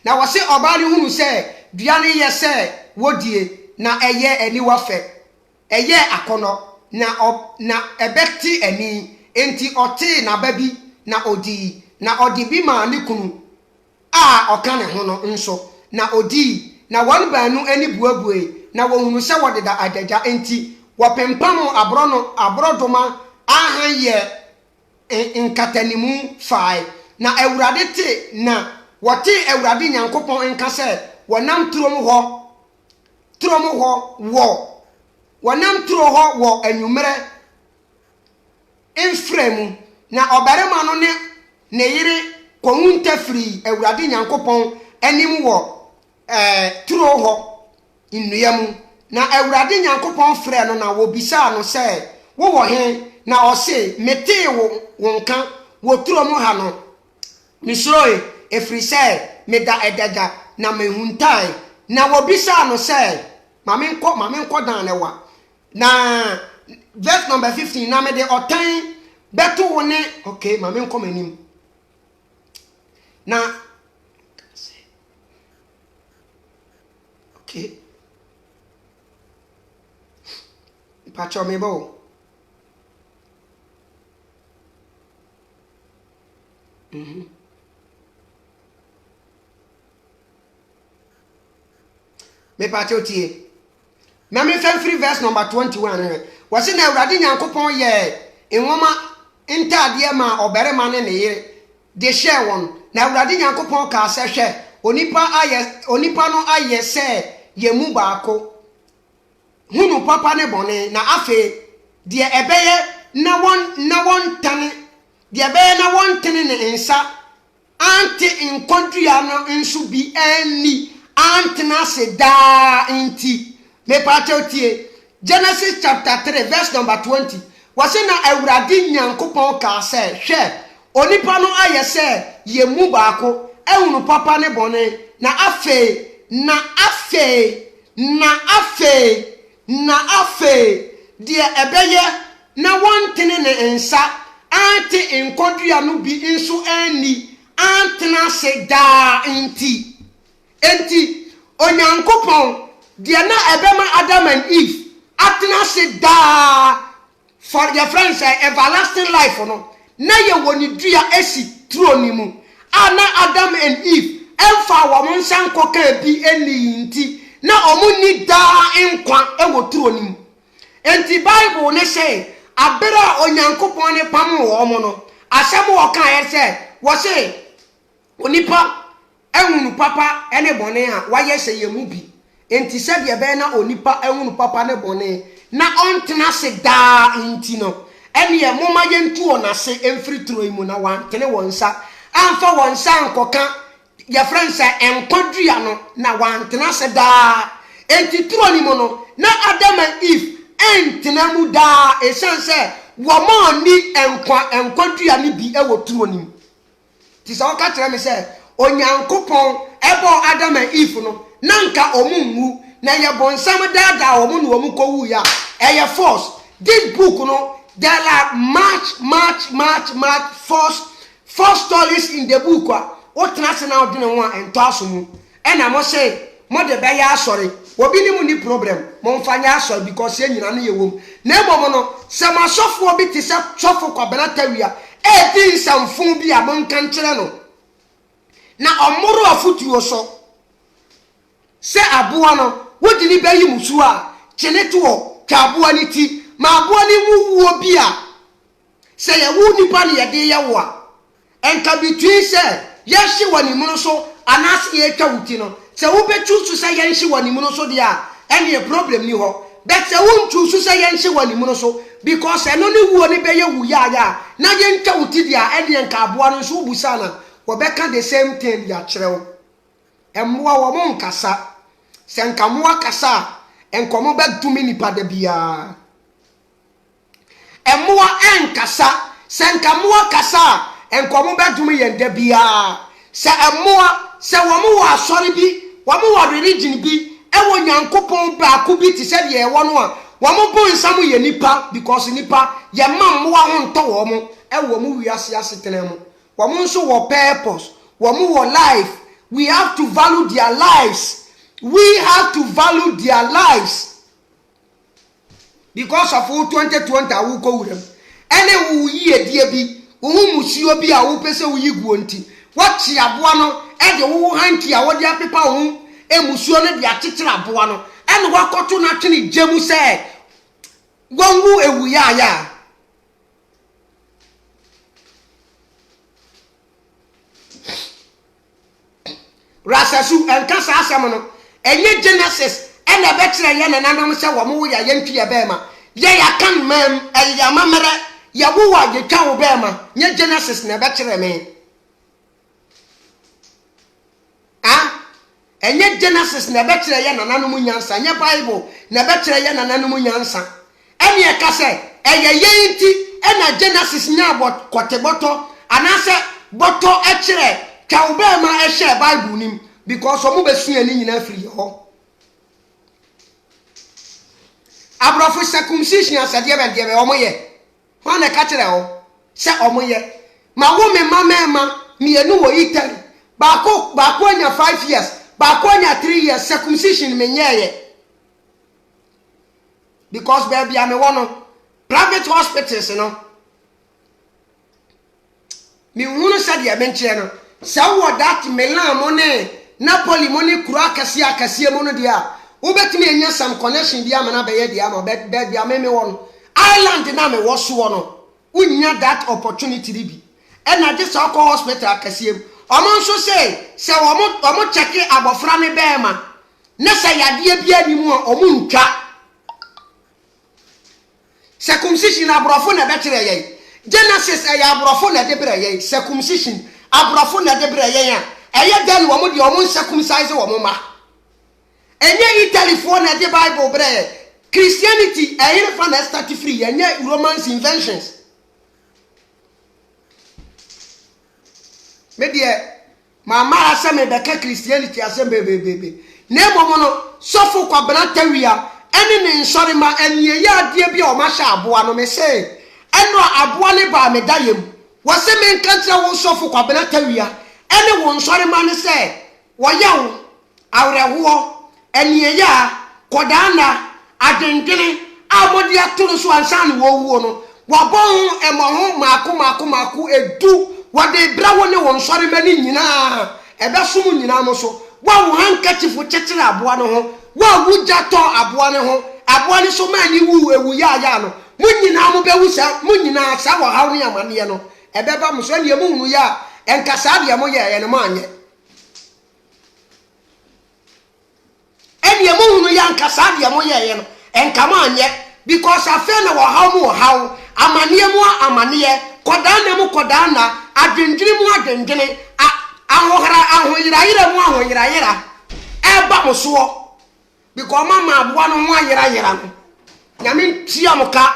Now was say obali who say Diane ye say what ye na a year any wafe a year akono na ebekti eni enti ote na baby na odi bi ma ni kunu oka ne ho no nso na odi na wan baanu ani buabue na wohunu se wode da adaja enti wapempam abrodoma ahanye nkatanimu fai na awurade te na wote awurade nyankopon nka se wonam turom ho wonam turo ho wo anwumere enfremu na obarema no ne yire konunta firi awurade nyankopon anim wo turo ho innuyam na awurade nyankopon frɛ no na wo bisa no sɛ wo wɔ he na ɔse mete wo nka wo turo mu ha no misroe efiri sɛ meda edaga na mehuntai na wo bisa no sɛ mame nkɔ dan ne wa na verse number 15 na me de otan beto wo ne okay mame nkɔ manim na okay Pacho me bo. Me pacho tie. Na me fem free verse number 21. Wase na Awurade Nyankopon ye enwoma ntade ma obere ma ne ye de share won. Na Awurade Nyankopon ka se hwe onipa no aye se ye mu baako. Hunu papa ne bone na afe de ebeye na won tane de ebeye na won tane ne nsa anti inkodua no nso bi ani anti na se da inti me pacho tie Genesis chapter 3 verse number 20 wase na Awurade Nyankopon ka se hwe onipa no aye se ye mu baako ehunu papa ne bone na afe de ebeye na wantene ne nsa anti inkodua no bi nso ani antena se da enti onyankopon de na ebema Adam and Eve atena se da for your friends everlasting life no na ye woni dua esi troni mu ana Adam and Eve emfa wo nsa nkoka bi eni nti na omuni da nkwa ewo troni mu enti Bible ne say abera onyankopon ne pam wo mo no asem wo kan ye say wo say onipa ehunu papa ene bone a waye se ye mu bi enti se de be na onipa ehunu papa ne bone na ontena se da enti no ene ye moma ye ntu ona se emfiri turo imu na wantene wonsa amfa wonsa nkoka your friends say enkodua no na wantena se da enti turo ni mu no na Adam and Eve entena mu da esanse wo mo ni enkodua ni bi ewo turo ni mu ti so ka tere me say onyankopon ebo Adam and Eve no nanka omunwu na ye bonsam dada omu no omu kowu ya eye force this book no there are much first stories in the book what national odine ho ento asomu ena mo say mo de be ya asori obi ni mu ni problem mo mfanya asori because ye nyina no ye wom na ebo no se ma sofo obi ti se sofo kwabena tawia e ti nsamfun bi abon kan kire no na omuru afutuo so se aboa no wodi ni bayi musu a cheneto twa aboa ni ti ma aboa ni wuwo bi a se ye wu nipa ne ye de ye wo a enka bitwi se ye hye wani mu so anase ye twa wuti no se wo betu su se ye hye wani mu so de a ene problem ni ho but se won choose say yen hye wani mu no so because eno ne wuo ne be ye wu ya na ye ntwa wutidi a ede nka aboa no so busa na wo be ka the same thing ya kyerɛw emmoa wo mo nkasa se nka moa kasa enkomo be dumi nipa da bia emmoa enkasa se nka moa kasa enkomo be dumi yen da bia se emmoa se wo mo wo asori bi wo mo wo religion bi ewo nyankopon ba ko bi ti se de e wo no a wo mo bo nsam ye nipa because nipa ye mam mo ho nto wo mo ewo mo wiase asetena mo wo mo nso wo purpose wo mo wo life. We have to value their lives. We have to value their lives. Because of 2020 I will go with them. Any who ye dear be, who musio be a who pese who ye guanti. What she abuano, and the who hanky a what their people whom a musione dia titra buano. And what got to naturally Jemu said. Gongu e wuyaya. Rasasu and Kasa Asamono, and ye Genesis, and a better yan and anamsa wamu ya yenki ya bema. Ye ya can mem, and ya mamara, Yabua, ye cow bema, ye Genesis, ne better me. Ah, and ye Genesis, ne better yan and animunyansa, and ye Bible, ne better yan and animunyansa. And ye Kase, and ye yenti, and a Genesis nya what quateboto, and answer boto etchere. Kaubema e share Bible nim because omo be sua ni nyina free ho abrofo circumcision asade be de omo ye ho na ka kire ho se omo ye ma wo me mama me enu wo Italy baako anya 5 years baako anya 3 years circumcision me nyeye because baby am one private hospitals no mi hunu sade ya menche no sawo that Milan money Napoli money kura akase mono dia wo betimi enya some connection dia ma na be ye dia ma be dia me won island na me wo so no unya that opportunity bi e na je so call hospital akase omo nso se omo check abofra ne be ma na se yade bia ni mu omo ntwa circumcision abrofo na be kire ye Genesis ya abrofo na de bere ye circumcision abrafo na de bre yen a eye dan wo mo de o mo circumcise wo mo ma enye Italy fo na de Bible bre Christianity eye fa na start free enye Romans inventions me de mama aseme be ka Christianity aseme be na mo no sofo kwa branatawia ene ne nsori ma enie ya de bia o ma sha aboa no me say eno aboa ne ba me dayem wase men kantra wo sofo kwa benatawia ene wo nsore ma ne se wo yawo awrewo enie ya kodana adengene amodi atoro so ansan wo wuo no wabon emoho maako edu wade brawo ne wo nsore ma ni nyina ebesum nyina mo so wa wo hankatifu chetere aboa no ho wa wuja to aboa ne ho aboa ne so ma ni wu ewu ya no munyina mo be wusa munyina sa wo hawo ne amane no ebeba muso ne mu hunu ya enkasa de mo ye no manye ene mu hunu ya enkasa de mo ye no enkama anye because afa na wo hawo amane mu amane kodana mu kodana adwendwene mu adwendwene ahoyira mu ahoyira eba muso because mama aboa no ho ayira no nyame tia muka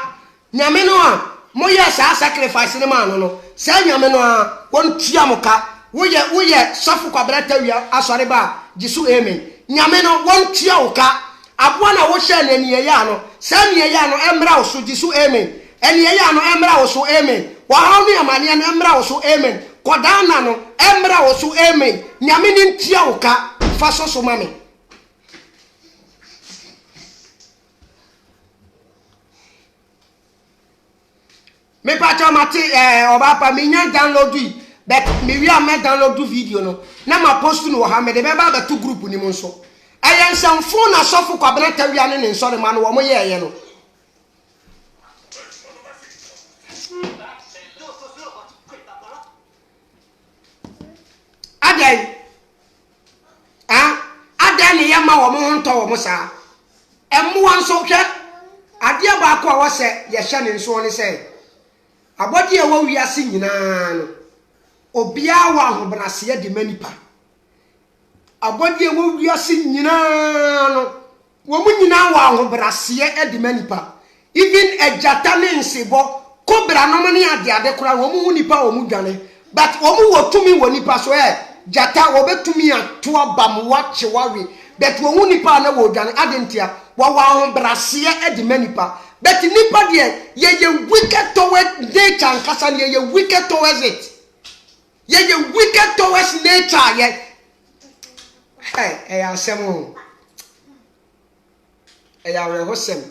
nyame no a moye sa sacrifice ne man no sa nyame no a won tia muka woye sofu kwabrata wia asore ba jisu amen nyame no won tia uka aboa na wo hye na niye ya no sa niye ya no emra wo so jisu amen eniye ya no emra wo so amen wa hawo ne amane no emra wo so amen kodana no emra wo so amen nyame ni tia uka fa so mame me pacha mati oba pa me nya download yi but me wi am download video no na ma post no ha me de be ba to group ni mo nso ayen samfo na sofu kwabena tawia ne nsore ma no wo mo ye no adai ni ya ma wo mo nto wo mo sa emu wan so hwe Adeɛ baako a wɔsɛ yɛ hye ne nso ne sɛ abɔde a wɔ wiase nyinaa no obia wɔ ahobrɛase de manipa abɔde a wɔ wiase nyinaa no wo mu nyinaa wɔ ahobrɛase de manipa even agyata ne nsebɔ kobra no ne ade kora wo mu nipa wo mu dwane but wo mu wɔ tumi wɔ nipa so jata wo betumi ato abam wache wawe but wo mu nipa na wo dwane adentia wo wɔ ahobrɛase de manipa but nipa de ye wicked towards nature and kasa ye wicked towards it ye wicked towards nature ye hey asemo we hosem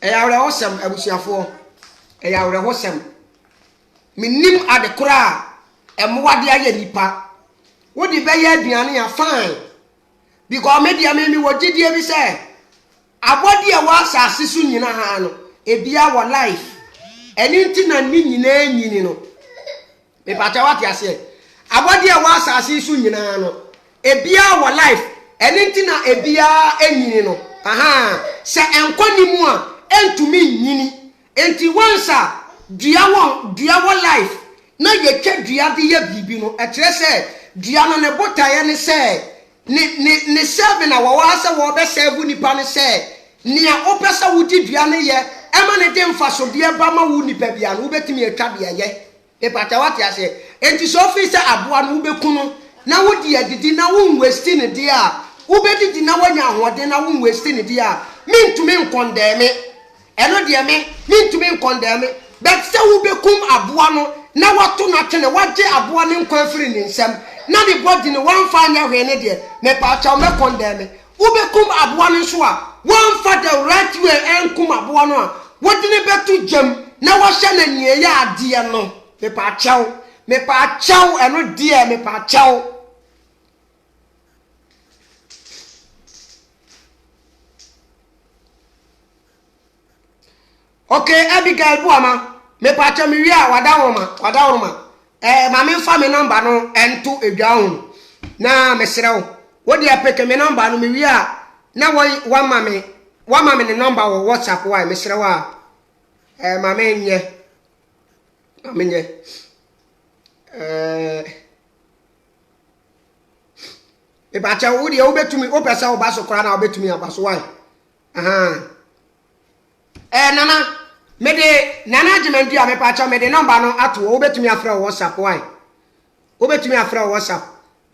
we hosem abusuafo we hosem minim adekora emwade aye nipa wodi be ye aduane ya fine because media me wogidie bi say abodi e wa asase so nyina ha no ebia wo life eni nti na ni nyina nyini no me pata wate ase abodi e wa asase so nyina no ebia wo life eni nti na ebia enyini no aha se enkwani mu a entumi nyini enti wansa dua wo life na ye twa dua de ye bibi no e kire se dua no ne botaye ne se ni serve na wo asa wo be serve nipa ne se nia opesa wudi dua ne ye ema ne de mfaso de ba ma wu nipa bia no betimi atwa de ye e pata wate ase enti so fi se aboa no bekunu na wodi adidi na wo waste ne de a wo bedidi na wanya ahode na wo waste ne de a mintumi nkondeme eno de me mintumi nkondeme but se wo bekum aboa no na wato na twene wagye aboa ne nkwa afiri ne nsam na the body no one fa nya hwe ne de me pa cha me condemn wo bekum aboa no so a one fa the right way enkum aboa no a wodi ne betu jam na wo hye na nie ya ade no me pa chaw eno de me pa chaw okay Abigail Buama me pa cha me wi a wadawoma mama fa me number no ento edwa ho na mesrew wo de apeke me number no me wi a na wa mama ne number wo WhatsApp wa mesrew a mama nye e ba cha wo de wo betumi wo pesa wo ba so kora na wo betumi abaso wa aha nana mede nana jimendu a me pa cha mede number no ato wo betumi afra WhatsApp why wo betumi afra WhatsApp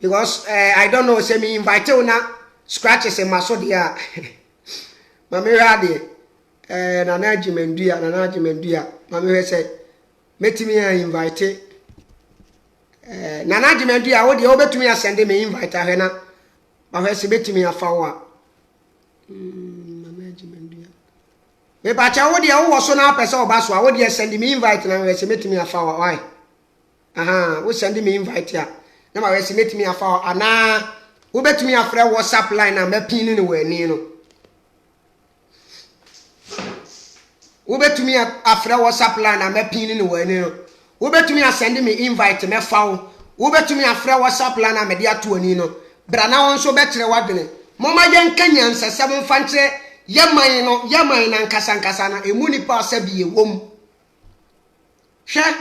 because I don't know say me invite you na scratches in my so dia mama rade nana jimendu a mama we say metimi invite nana jimendu a wo de wo betumi send me invite ahena ba we say betumi afa wo me pa cha wo de wo so na pesa oba so a wo de send me invite na we se metimi afa wa why aha wo send me invite ya na ma we se metimi afa ana wo betimi afra WhatsApp line na ma pin ni we ani no wo betimi afra WhatsApp line na ma pin ni we ani no wo betimi send me invite me fa wo betimi afra WhatsApp line na me de ato ani no bra na won so betre wadene mo ma ye nkanya nsasem fa nkyere yaman na nkasa na emu nipa asabi ewom hwe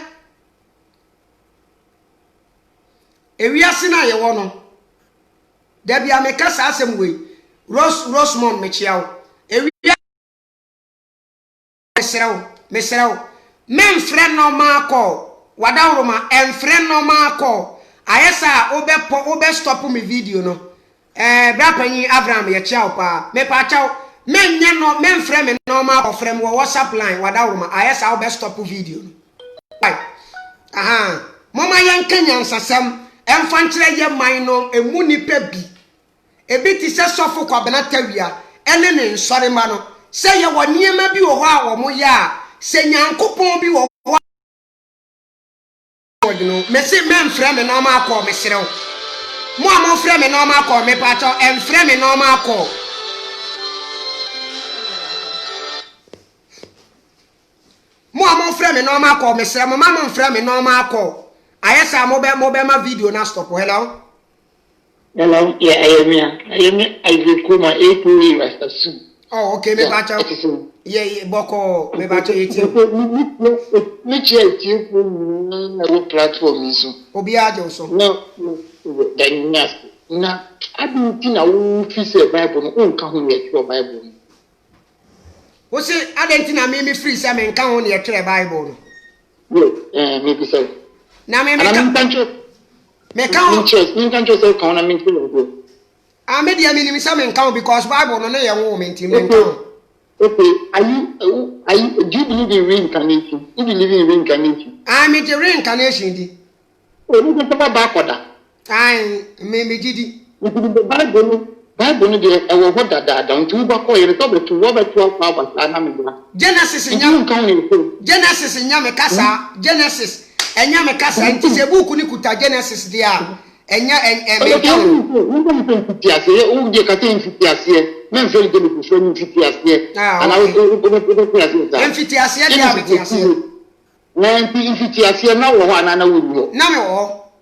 ewiase na ye wo no da bia me kasa asem we Rosemond me chiawo ewia mesrew men friend no ma ko wadawroma en friend no ma ko ayesa obe stop me video no bra panyi Abraham ye chiawo pa me pa chiawo men frame me normal of frame WhatsApp line wadawroma ayesa obe stop video no why aha mama yankanya nsasam emfa nkyere ye man no emu nipa bi ebiti se sofo kwabena tawia ene ne nsore ma no se ye woniema bi wo ho a wo mo ya se nyankopon bi wo ho no me se men frame me normal call me serew mo amon frame me normal call me pa cho em frame me normal call mo amon frame me normal call me serew mo amon frame me normal call ayesa mo be ma video na stop hello Hello, yeah, I will call my April Rasta soon. Oh, okay, me bacha. Yeah, boko, me bacha 18. Which is you platform is so. Obiajo so. No, then yes. Now, I don't think I will fix a Bible, won't come with your Bible. What's it? I didn't think I made me free some and count on your Bible. Maybe so. Now, me count. You can't just count. I mean, I made the minimum some count because Bible no a woman team. Okay, are you, do you believe in reincarnation? You believe in reincarnation? I made the reincarnation. Oh, you can talk about I maybe did it. Bible no dey e wo hoda da nti ba ko yere to betu wo betu akwa ba na me bla Genesis nya me kasa Genesis enya me kasa nti se book ni kuta Genesis dia enya me ka wo fitiase wo de ka te fitiase me fe de ku so ni fitiase ana wo fitiase da fitiase dia fitiase na nti fitiase na wo ho ana wo ni na me wo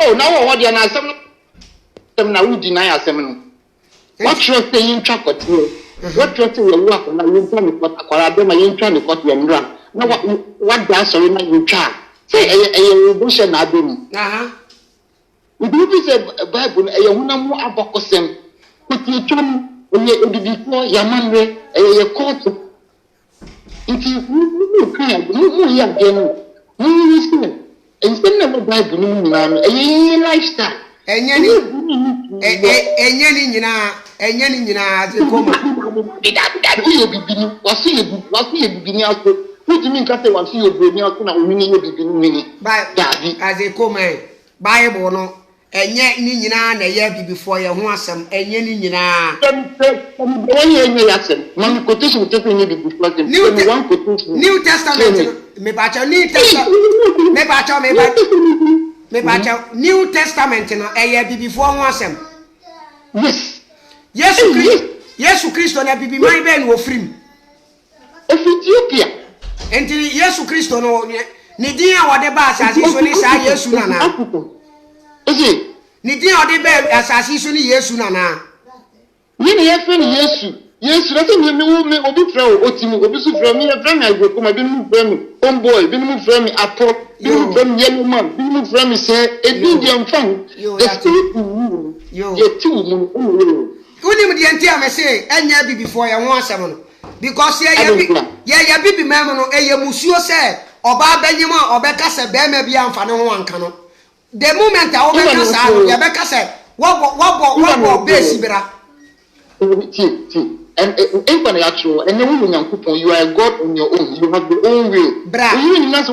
oh na wo ho dia na asem na we deny asem no what trust yin twa kote what trust we work na yin twa ni kote akwara be ma yin twa ni kote ya nra na what da sorry na yin twa say e bo she na be ni we do say Bible e huna mu abakosem kote twa ni e odidi ko ya manwe e court nti mu kan mu ya genu mu say instead na Bible ni na e lifestyle enya ni nyina ze koma uyo bibini wasi ye bibini aso wutimi nka se wasi ye bibini aso na omini ye bibini mini dabi aze koma Bible no enya ni nyina na ye bibifo ye ho asem enya ni nyina onye enye ya asem man quotation te enye bibifo asem New Testament me bacha New Testament me bacha New Testament no eye bibifo ho asem yes Yesu Kristo na bibi man be no ofrim Ethiopia enti Yesu Kristo no ni din a wode ba asase so ni sa Yesu na na ni din a wode ba asase so ni Yesu na na ni ye fe ni Yesu na se ni me obi fra o otimi obi su fra mi e fra na go kuma bi mu fra mi homeboy bi mu fra mi apo bi mu fra mi yellow man bi mu fra mi say e bi di amfan the spirit ye ti mu unim di enti amese enya bibifo ye ho asem no because ye bibi mem no eye musuo se oba banyima obeka se be ma bia amfa ne ho anka no the moment a obeka sa no ye beka se wo base bra and when you actually and then when you are God on your own, you have your own will. You need to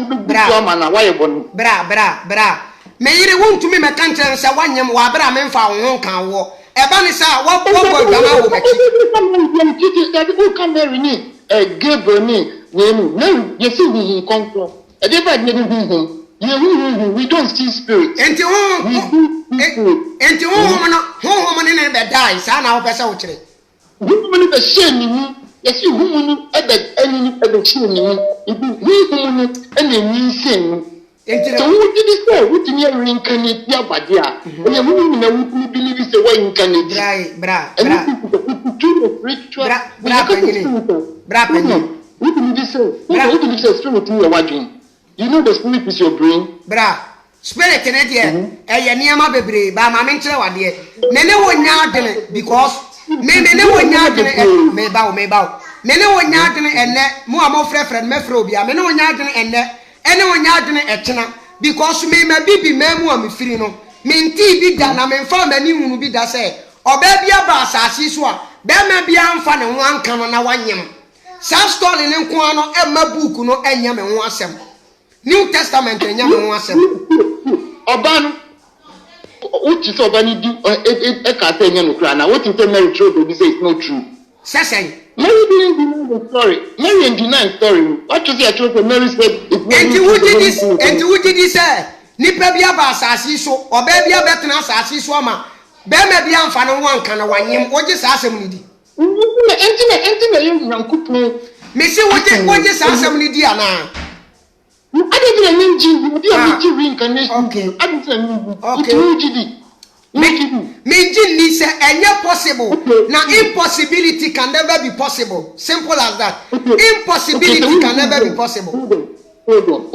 bra. Me yire won to me kanche se wanyem wa bra me mfa wo kan wo. E ba ni sa wo dama wo meki. That come there ni Gabriel ni no you see who come from. E dey bad ni who we don't see spirits. Enti ho ne be die sa na wo pese wo kire. Woman be shame yes you woman ebe shame woman any sin so who did this say who did you reincarnate ya badia and woman na who believe say why incarnate bra spiritual bra who believe say spirit in your brain you know the spirit is your brain bra spirit in it e niam bebre ba ma me nkire wade nene wonya adene because me wo nyaadene me bawo me ne wo nyaadene enne mo amo frefre me fre obi a me ne wo nyaadene enne wo nyaadene etena because me ma bibi memu am firi no me nti bi da na me mfa mani hunu bi da se oba bia ba asase so a be ma bia mfa ne ho anka no na wanyem sa story ne nko ano e ma book no enya me ho asem New Testament enya me ho asem oba no what is over ni do e ka say nya no kra na what is Mary true baby say it's not true say Mary didn't deny the story Mary and deny story what you say true Mary said it's not and who did this nipa bia ba asase so oba bia betena asase so ama be ma bia amfa no ho anka na wanyem oje sa asem ni di enti na yin nyankopon me se oje sa asem ni di ana I didn't mean you reincarnation. Okay. I didn't mean you. Minjini say any possible. Now impossibility can never be possible. Simple as that. Impossibility can never be possible. Hold on.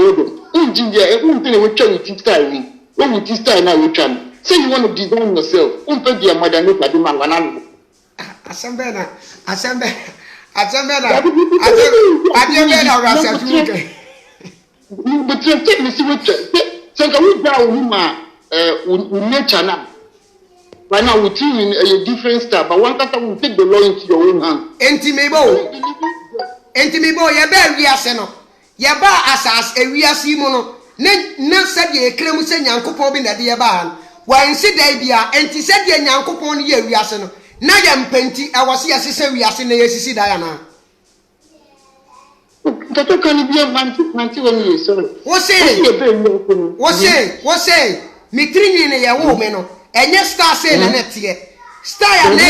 Engineer, everything we try with this time. When with this time now we try. Say you want to design yourself. Don't be a madam with the man. Assemble. But you take me see what so can we down nature now. Right now we team in a different style, but one time we take the law into your own hand. Entimibo, you bear reaseno. Yaba asas a reasimono. Ne said ye cremus and Yanko in the Diaban. Why instead idea, and he said ye Yanko pon ye reaseno. Now yam penti, I was here, sister reasin the SC Diana. That can be a man, sorry. What's say? Me three in a woman, and yes, star saying a net here. Star and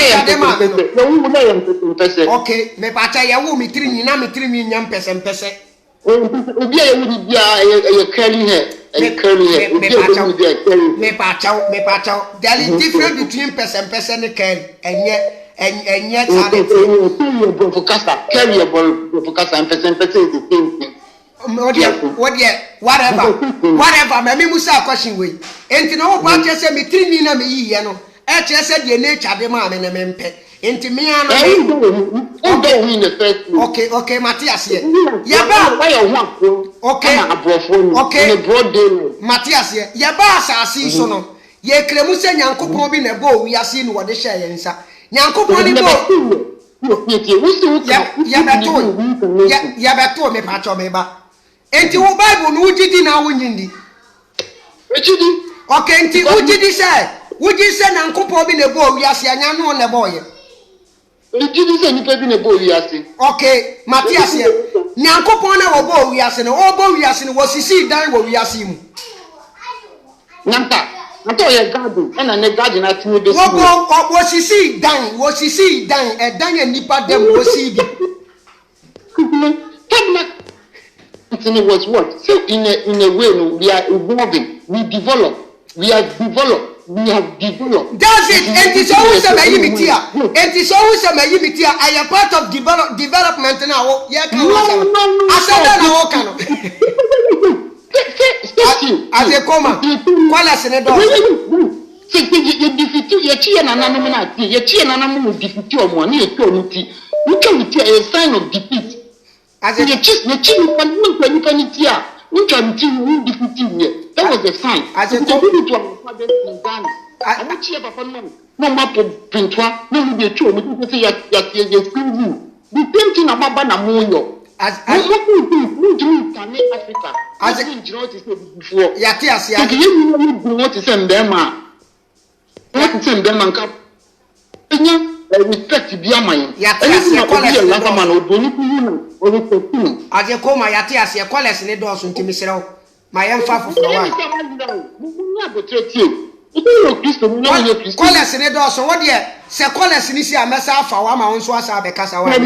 okay, me pata ya wo me three na me three nyam pesen pese. Obi a would be a curly hair, a curly hair. Me pata. There is difference between pesen and curly, and yet carry a ball and pesen is the same thing. Whatever, me musa question we. Enti no part say me three na me yi no. E che say the nature de ma me na me mpe. Enti me ana Okay, Matthias here. Yaba why you want okay, broad day. Matthias here. Yaba asasi so no. Ye kremu se Nyankopon bi na bo wi ase no wo de share yensa. Nyankopon ni bo ya beto me pacho me ba. Enti wo Bible no ugidi na wonyindi. Echidi. Okay, enti ugidi say, wugi say Nyankopon bi na bo wi ase anya no na boye. Echidi say nipa bi na bo wi ase. Okay, Matthias here. Nyankopon na wo bo wi ase no, wo bo wi ase no wo sisi dan wo wi ase mu. Nyanta. Nato ye garden, and a garden at me. Wo sisi dan, e dan ye nipa dem wo si bi. It was what? So in a way, we are evolving, we have developed. That's it. And it's always a mayimitia. And it's always a mayimitia. I am part of development now. Yeah, I said that as a coma. Qual is the door? You defeat your chi and anonymity. Your chi and anonymity defeat your money. You can a sign of defeat. As a chief, the chief that was the sign. As a community to our father in Ghana. I want you to no map of Pintwa, no be true. We say yes, the same thing about Banamoyo. As Africa. As a before. Yatias, you want to send them. What to send them and come. Respect to be a man. As a coma, Yatias, your college in the doors until Mr. My young father for one. College in the doors, so what dear? Sir College in this year, Massa for one own swassa because I want to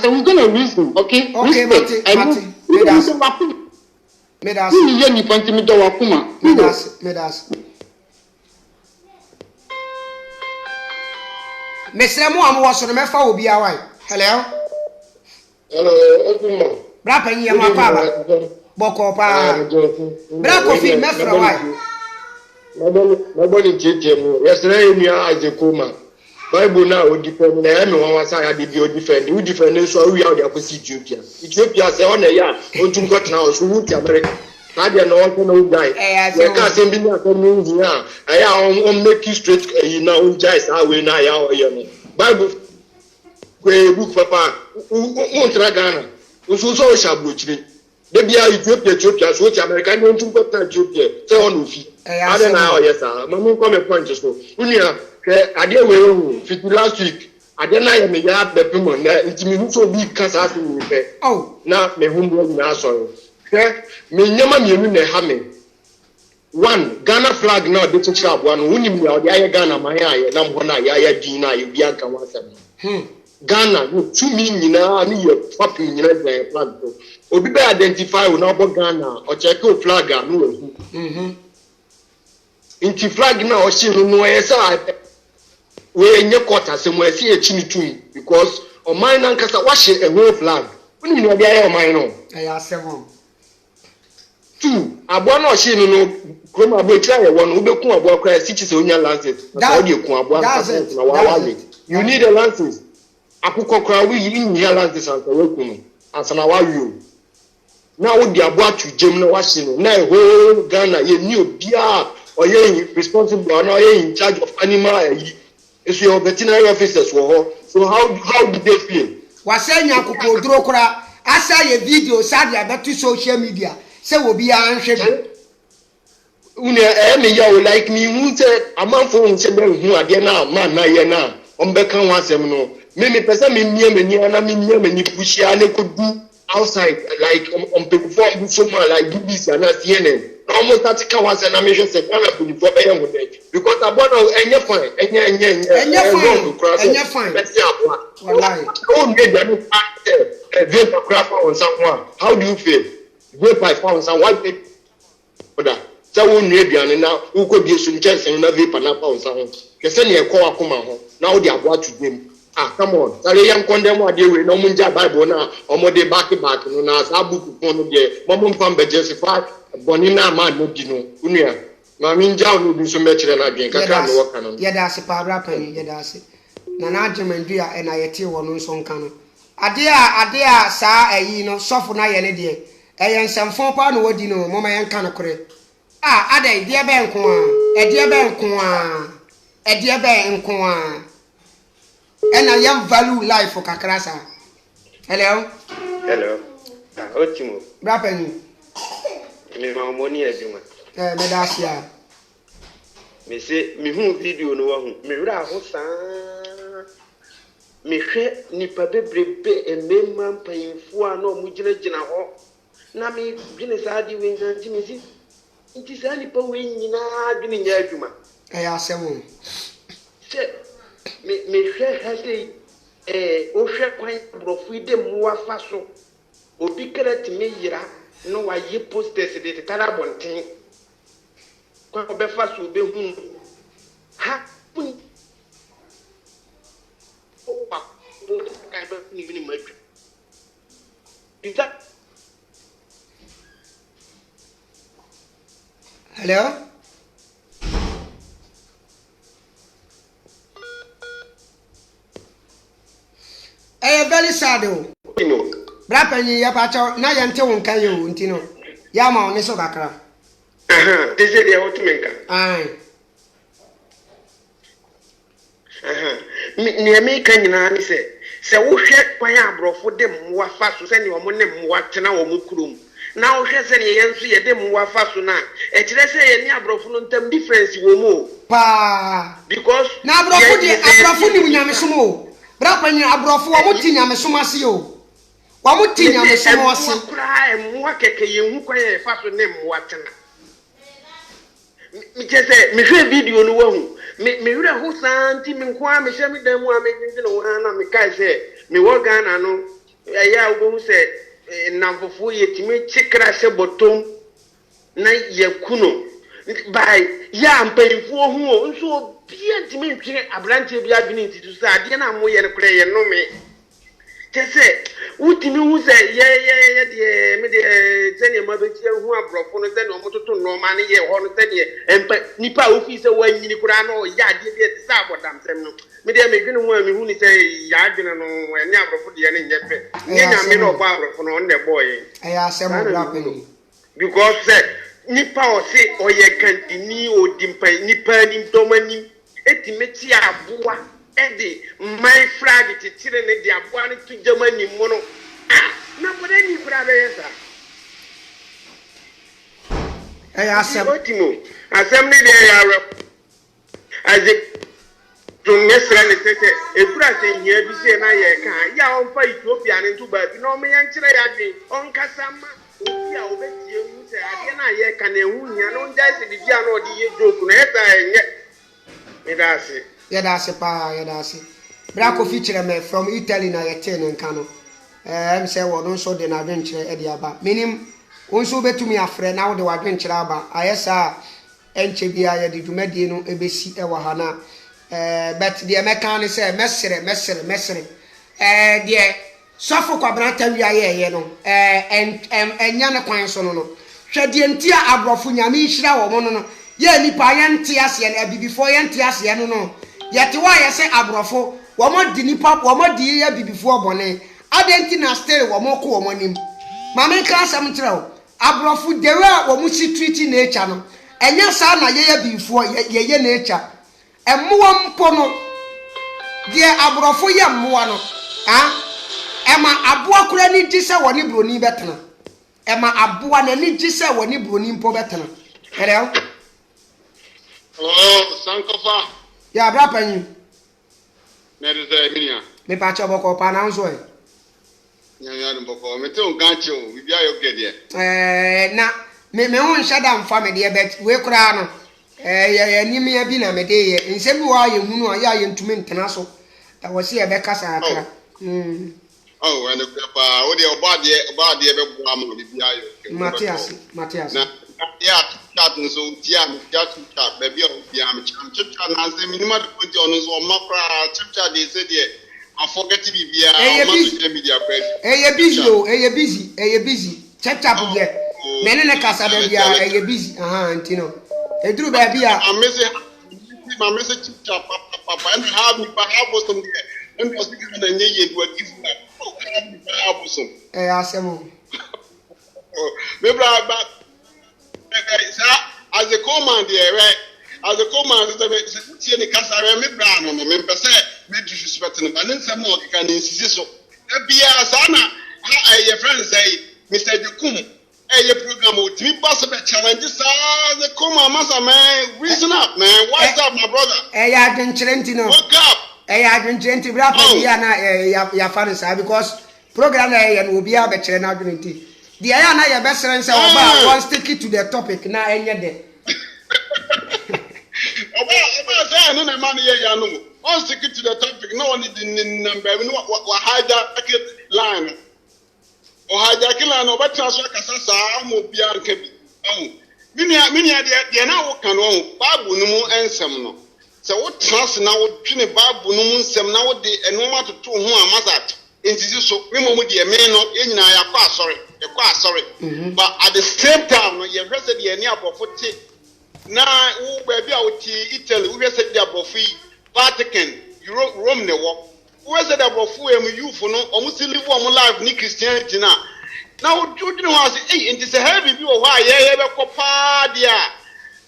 we're going to reason, okay? Okay, Medas. Mr. Moam was on the Mefa will be away. Hello? Hello, Brapping your papa. Boko pa. Bracco feel Mefra why? My body JTM. Yesterday, me as a coma. Bible now would depend on the one side I did your defend. You defend so we are the Ethiopia. Ethiopia say on a yard, on to got now, so would America. I don't know what no guy. I can't send me a news now. I am make you straight, you know, just how we now. Bible, book papa, Ghana, so Shabuchi. They be Ethiopia, so American don't to go to Ethiopia. Say on Ufi. I don't know, yes, sir. Mamma come a point just so. I didn't wear 50 last week. I didn't know me yard the woman. It's me who so big because I think oh, now me whom was now sorry. Me never knew me hammer. One Ghana flag now, the chap one winning me out the Ghana, my eye, and I'm one eye, Dina, you Bianca was Ghana, you 2 million, I need your fucking flag. Or be identify with our Ghana or check your flag. Inti flag na oshi no esa we nye quarter se mo esi echini tumi because o man na nkasa wahye a whole flag. Uni no dia ya o man no. Eya seven. Two, abo na oshi no kroma abo tira ye won obeku abo akra sichi se onya lances. Na odi ekun abo na wa you need a lances. Akukọ kra we yin nya lances an we kunu. Asana wa yu. Na odi abo atu jem na wahye no. Na whole Ghana ye ni obia or ye responsible or no ye in charge of animal. It's your veterinary officers. So how do they feel? Wasenya kuko duro kura asa ye video sad ya betu social media say will be anhwe una me ya like me hu say amanfo hu say be hu ade na man na ye na ombeka ho asem no me pesa me mia mani na me mia mani pushia na kodu outside like on perform so much like BBC and CNN almost start ka wan say na me say na police for be hu dey because abona enye fine enye fine wallahi oh me dey no vape craft on someone. How do you feel? Vape on someone. Why oda so won nu aduane na wo ko bi sun chance na vape na pa on someone kese ne ekọ akoma ho na wo di abo atudem come on sare yam condemn ade we no munja bible na omode back no na sa book ko no de momo pam be justify boni na ma no di no unua ma minja no bi so me kire na dwen kaka no waka no ye da se pa bra pan ye da se na na agemandu a na ye tie wo no so nka no ade a saa ayi no sofo na ye ne de eyen semfo pa no wodi no mama ye nka no kore ade de be nko a ena yam value life kakra sa hello otimo bra pan me ma moni aduma me da sia me se me hu video no wa hu me wura ho saa me hwe nipa bebrebe emema mpanyimfo a no mu gina ho na me gine saa di we nganti me si nti saa nipa we nyina gine nya adwuma ya asemo se me hwe hase o hwe kwan brofu de mu afa so obi kret me yira no wa ye posters de tara bonten kwa obefa so be hu ha pun hello very sad bra panyi ya pa cha na ye nte won kan ye o ntino ya ma oni so kakra deze de otumenka ni me kan nyina ni se wo hwe kwan abrofo de mwa fa so se ni omo ne mwa tena wo mu kurom na wo hwe se ni ye nso ye de mwa fa so na e kire se ye ni abrofo no ntam difference wo mu pa because na abrofo ni munyamesomo bra panyi abrofo wo muti nyamesomo ase o wa muti nyamesomo ase kura mwa keke ye hu kwan ye fa so ne mwa tena mi kese mi hwe video no wahu me wura ho santi me nko a me hye me dan mu a me dindi no na me kai se me wo Ghana no ya wo se namfofo ye timi chikra se botom na ye kuno bai ya mpanyifo hu o nso bia timi ntwe abrante bia bi ni titu sa ade na mo ye ne kure ye no me kese utimi hu se ye de me de tene ma be tie hu abrofo no se no mototo no ma ne ye ho no se ne empa nipa ofi se wanyini kura no ya de de sa bodam sem no me de me dwene hu a me hu ni se ya dwene no ene abrofo de ne nyefe nyanya me no ba abrofo no ne boy ya asem bra pani because nipa o se oye kantini odimpa nipa ni domani etimeti aboa edi my flag titire ne di aboa ne tu Germany mu no na boda ni kura be yesa asem otimo asem ne de ya re aje to mesra ne tete e kura se hia bi se na ye kan ya on fa Ethiopia ne ntu ba bi no me yan kire ya dwen on kasama obi a obetie hu se ade na ye kan ehu hia no nja se bi bia no de ye joke no esa enye me da se ya da se bra ko feature me from Italy na ye ten nka no em say wo no so de na adwenkyere e de aba menim won so betumi afre na wo de wadwenkyere aba ayesa enche bia ye de dwumadi no ebesi ewa ha na but the meka ne say mesere de sofo kwabrata wi aye no enya ne kwan so no hwede ntia abrofo nyame nhira wo mo no ye nipa ye ntia ase na bibifo ye ntia ase no yete wa ye say abrofo wo mo di nipa wo mo di ye bibifo obone adenti na still wo mo ko wo mo nim mama ka asam tire abrofo dewe wo mo si treat nature no enya sa na ye bibifo ye nature emmoa mpo no de abrofo ye mmoa no ema aboa kura ni gise woni broni betena ema aboa na ni gise woni broni mpo betena hello sankofa ya bra panyi na de say minia me pa cha boko pa na nso nya boko me te on ganche o bibia yo gede na me won shada mfa me de bet we kura no ya ni me bi na me de ye nsem bi wa ye hunu a ya ye ntumi ntena so da wo se ye be kasa akra oh and ba o de oba de be bo am bibia yo Matias na ya chat nso tia me chat be bia o bia me chat na se minimum point on so makra chat de se de I forget bibia o ma social media page ye busy chat bia me ne kasa da bia ye busy ntino eduru ba bia my message papa and have me perhaps some and was thinking na nye do give na asemo me bra ba as a command there right as a command the tie ni kasa me bra no me pese me disrespect no but nsem o keka ni sisi so bia sa na your friend say Mr. Jukum a program with me possible challenges the come massa man reason up man what's up my brother ya dwenchirenti no wake up ya dwenchirenti bra pa bia na ya fan sa because program na ya no bia be chere na dwenchirenti the ya na ya be sere say oba one stick to the topic na enye de oba say no na man ya no one stick to the topic no one the number no wa hijack line o hajakila no betra so kasa saa mo bia nka bi minia de na wo kan no bible no mu ensem no se wo trans na wo twene bible no mu ensem na wo de enoma toto ho amazat entisi so memo mu de me no enyina ya kwa asore but at the same time no ye hwese de ani abofo te na wo ba bia wo ti Italy wo hwese de abofo Vatican Rome ne wo who said about four youth for no almost live one life ni Christianity now do you know hey it is a heavy view why yeah copa dia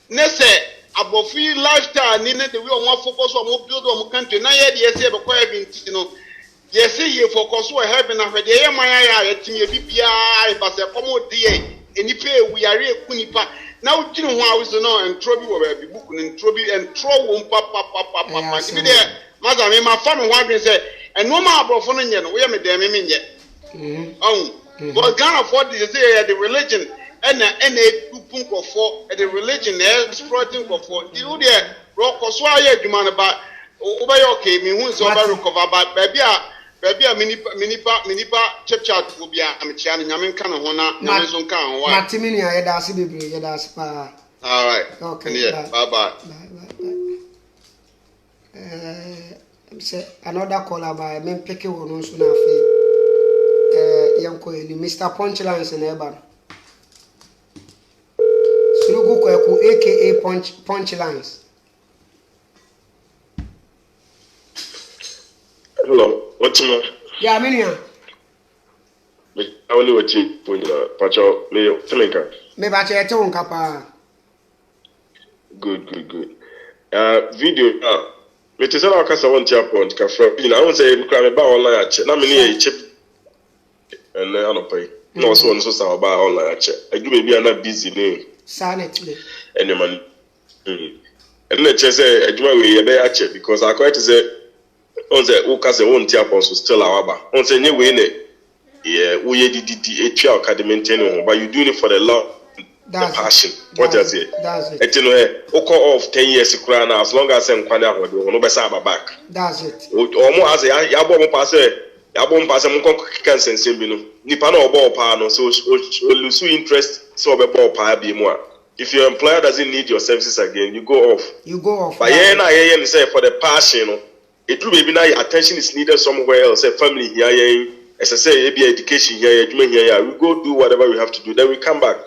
nese about free lifestyle ni the way on focus on build on country na yeah dey say be kwa event no yes you focus on heaven na hwede yeah man ya timi bibia e ba se komo dey enipa we are ekunipa now do you know how is no entro bi wo ba bi book no entro bi entro wo papa bi dey maza me ma fa me ho adwen say enoma abrofo no nye no we me dem me nye but Ghana for this say the religion and dupun kofo the religion exploiting kofo you there rock so aye adwuma no ba wo ba okay me hu so ba recover ba baby a minipa chat wo bia amchia no nyame nka no ho na nyame so nka ho wa matimini ya da ase bebre ya da ase pa all right okay yeah bye say another caller by men pick one so na fe yanko eli Mr. Punchlines na eba Surugu Kweku aka Punchlines. Hello, what's more? Yeah, Minia. I only watching Pacho, me Telenka. Me bache ete won kapa. Good. Video me te sala kasa won tia point ka fra bi na won say me ba online ache na me ne chip and na no pay no so on so sa ba online ache adu me bi na busy ne Sanet le ene man and na che say aduma we ye be ache because I quite say on say o kasa won tia point so still awaba on say nye we ne yeah we ye didi etwa ka de maintain ho but you doing it for the love the passion. What does it? That's it. It's off 10 years now, as long as I'm no back. That's it. Almost as a yabom pass a cancer and Nippano ball pano, so lose interest, so a ball pie be more. if your employer doesn't need your services again, you go off. You go off. But yeah, say for the passion, it will be now your attention is needed somewhere else. A family here, as I say, maybe education here, we go do whatever we have to do. Then we come back.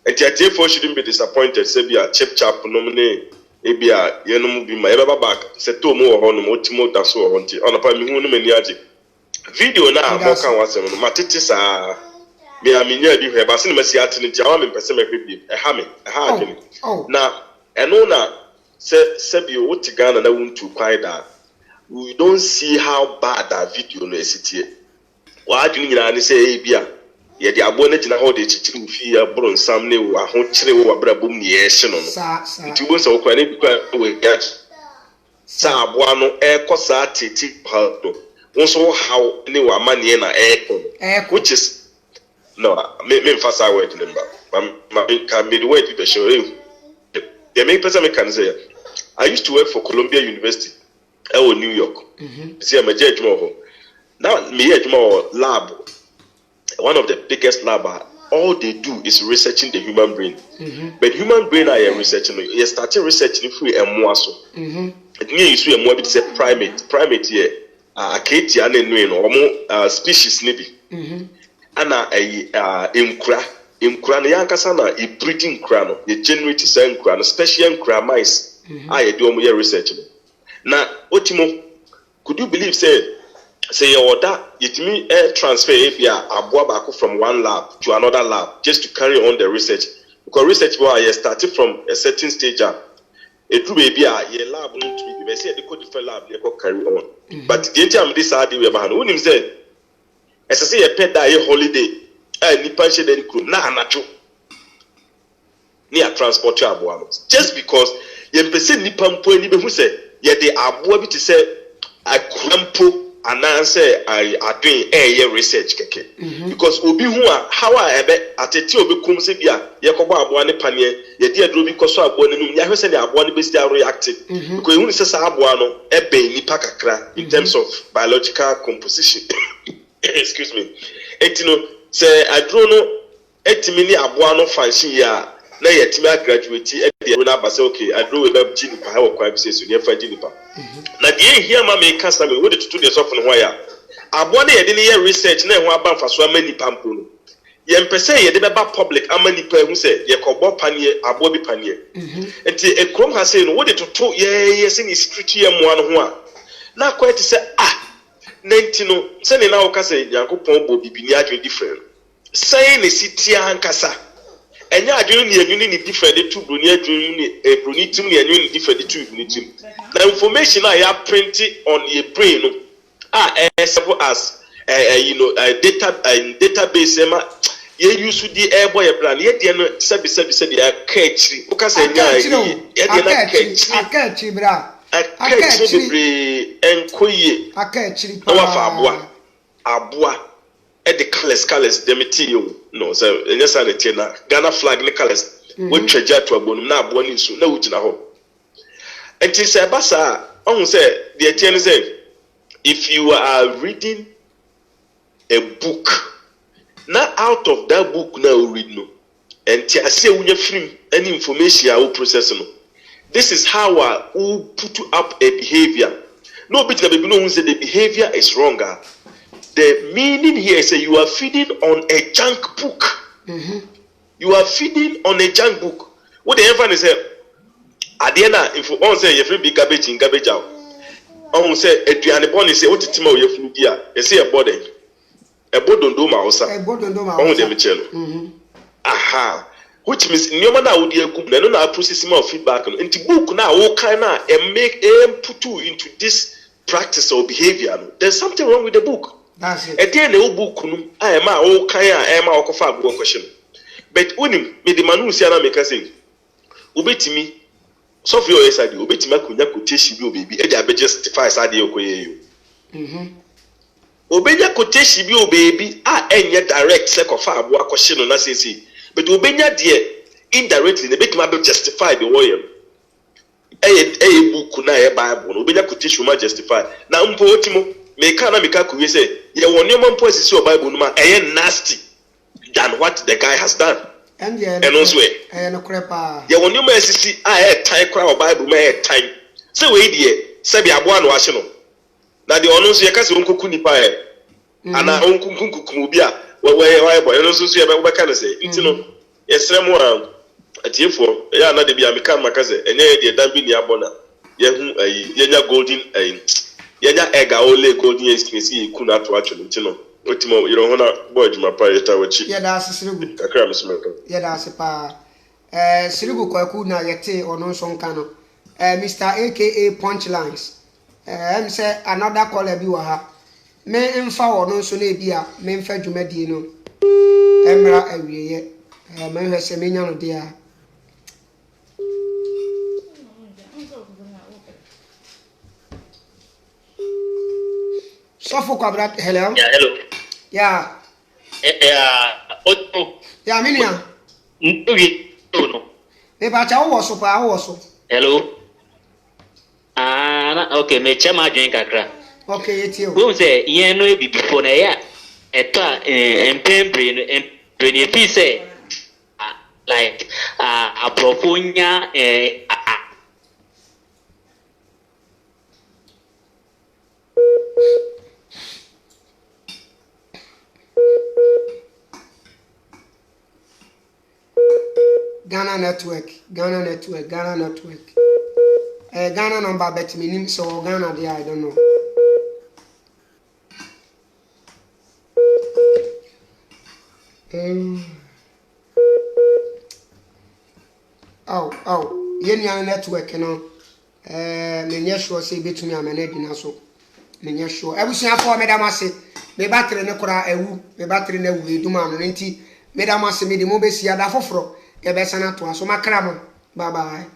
And therefore shouldn't be disappointed. Say be a chip chap nominee. Maybe a be my ever back. Say two more on Motimo Daso on a Pammy video now. More can was Matitis are. Me I mean you have seen me see attention. I am in person maybe a hammy a hard now. And no say you what to Ghana na won't to quiet that. We don't see how bad that video is here. Why do you say Bia? Yet the abonnet in a whole day to fear Bron Sam new a whole chill or brabum yes. It was so quite we get Sabuano air cosa titi halto. Also how new a money in a air, which is no, me fast I wait number. Can be the way to the show. The main person can say I used to work for Columbia University, New York. See, I'm a judge more. Now, me lab, one of the biggest lab. All they do is researching the human brain. But human brain, I am researching. You started researching free and more so. It means you more say primate. Primate here, a Katie and no species maybe. Ana imkra na yankasa na a breeding crano, a generate same crano, special crab mice. I do more research. Now, Otimo, could you believe say your that it mean air transfer if you are from one lab to another lab just to carry on the research? Because research was started from a certain stage. It will be a lab to be say the different lab they go carry on. But the time this are the way behind who him say as I say a pet die holiday ni panche den crew na anacho ni a transport your aboa just because you person ni pampo ni be hu say ye de aboa bi to say a crampo and say I doing a research keke because obi hu a how I ebe atete obi kum se bia ye kobo aboa ne panie ye de adro bi koso aboa nenum ya hwese ne aboa ne be sti react because you hu se sa aboa no ebe ni pakakra in terms of biological composition. Excuse me. Etino say adrono etimini aboa no function ya na yetimi graduate e de na ba say okay adro we be jinipa ha kwa bi say so ne fa jinipa na de here ma me kasa me we de tutu de sof no ho ya aboa na ye de ne research na ho aba mfa so amani pampo no ye mpese ye de be ba public amani pa hu say ye kobo panie aboa bi panie enti ekrom ha say no we de tutu ye say ni street ye mo an ho a na quite say Nentino, sending now Cassa, Yankopon, Bobby, different. Saying a city and Cassa. And you are doing the unity different, the two brunitum, and unity different, the two unitum. The information I have printed on your brain as simple as a database. You use the airboy plan, yet the other said they are catchy. Because I catch you, bra. I catch you, and Koye. I catch you, Abua. At the colors, Demetio. No, sir, and yes, I Ghana flag, Nicholas. What treasure to a bone now, born in so no, Jinaho. And tis a bassa, on say, the Etienne said, if you are reading a book, now out of that book, now read no, and I say, when you're free, any information I will process no. This is how I will put up a behavior. No bit of the say the behavior is wronger. The meaning here is that you are feeding on a junk book. You are feeding on a junk book. What the everyone is say, at the end, if you say you free big garbage in garbage out, on say a Dianabon is say what Timo you flew here, you see a body. A bodon do mouse, a bodon do mouse. Aha. Which means Nyomana would be a good man, no processing of feedback. And the book now, all kind of and make put you into this practice or behavior. There's something wrong with the book. That's it. At the end of the book, I am all kind of question. But when you made the man who said, I make a say, Obey to me, Sophia, yes, I do. Obey to me, could teach you, baby, and I be justify Sadio. Obey your quotation, baby, and yet direct second far question on us. But Obenya dear indirectly, the big man justify the warrior. A book na a Bible, Obenya could teach you much justify. Now, Mpotimo, make Kanamika say, you want your mom points your Bible, nasty than what the guy has done. ɛno nso no crepa yɛ wɔ nneɛma asisi a ɛyɛ tan koraa wɔ bible ma ɛyɛ tan sɛ wei deɛ sɛbi aboa no ahye no na deɛ ɔno nso yɛka sɛ ɔnkoku nipa ana ɔnkunkunkum obi a wɔyɛ bɔ ɛno nso so yɛbɛka no sɛ nti no yɛsrɛ mu a atiefoɔ ɛyɛ ana de bi a meka maka sɛ ɛnyɛ yɛ deɛ dan bi ni abɔ na yɛhu yɛnya golden yɛnya egg a ole golden experience yɛku no ato atwe no nti no otimo yɛrɛ ho na bɔ adwuma pa yɛta wɔkyi yɛda ase Sirigu kakra mesomeka yɛda ase pa Sirigu kwaku na yɛte ɔno nso nka no Mr. AKA Punchlines em say another caller bi wɔ ha me mfa ɔno nso na ebi a me mfa dwumadie no emra awieye me hwɛ sɛ menya no de a Sofo Kwabra hello yeah hello yeah yeah minia no me ba cha wo so pa wo so hello okay me chema adwen kakra okay etio wo say yen no be before na ya eto empembre no empre fi say like aprofonya Ghana network Ghana number bet me nim so Ghana there I don't know yenya network no me sure say betumi amana dina so me sure ebusia for me da mase me battery ne kora ewu me battery na ewu eduma no nti me da mase me de mo besia da foforo ebe sana to aso makra mo bye bye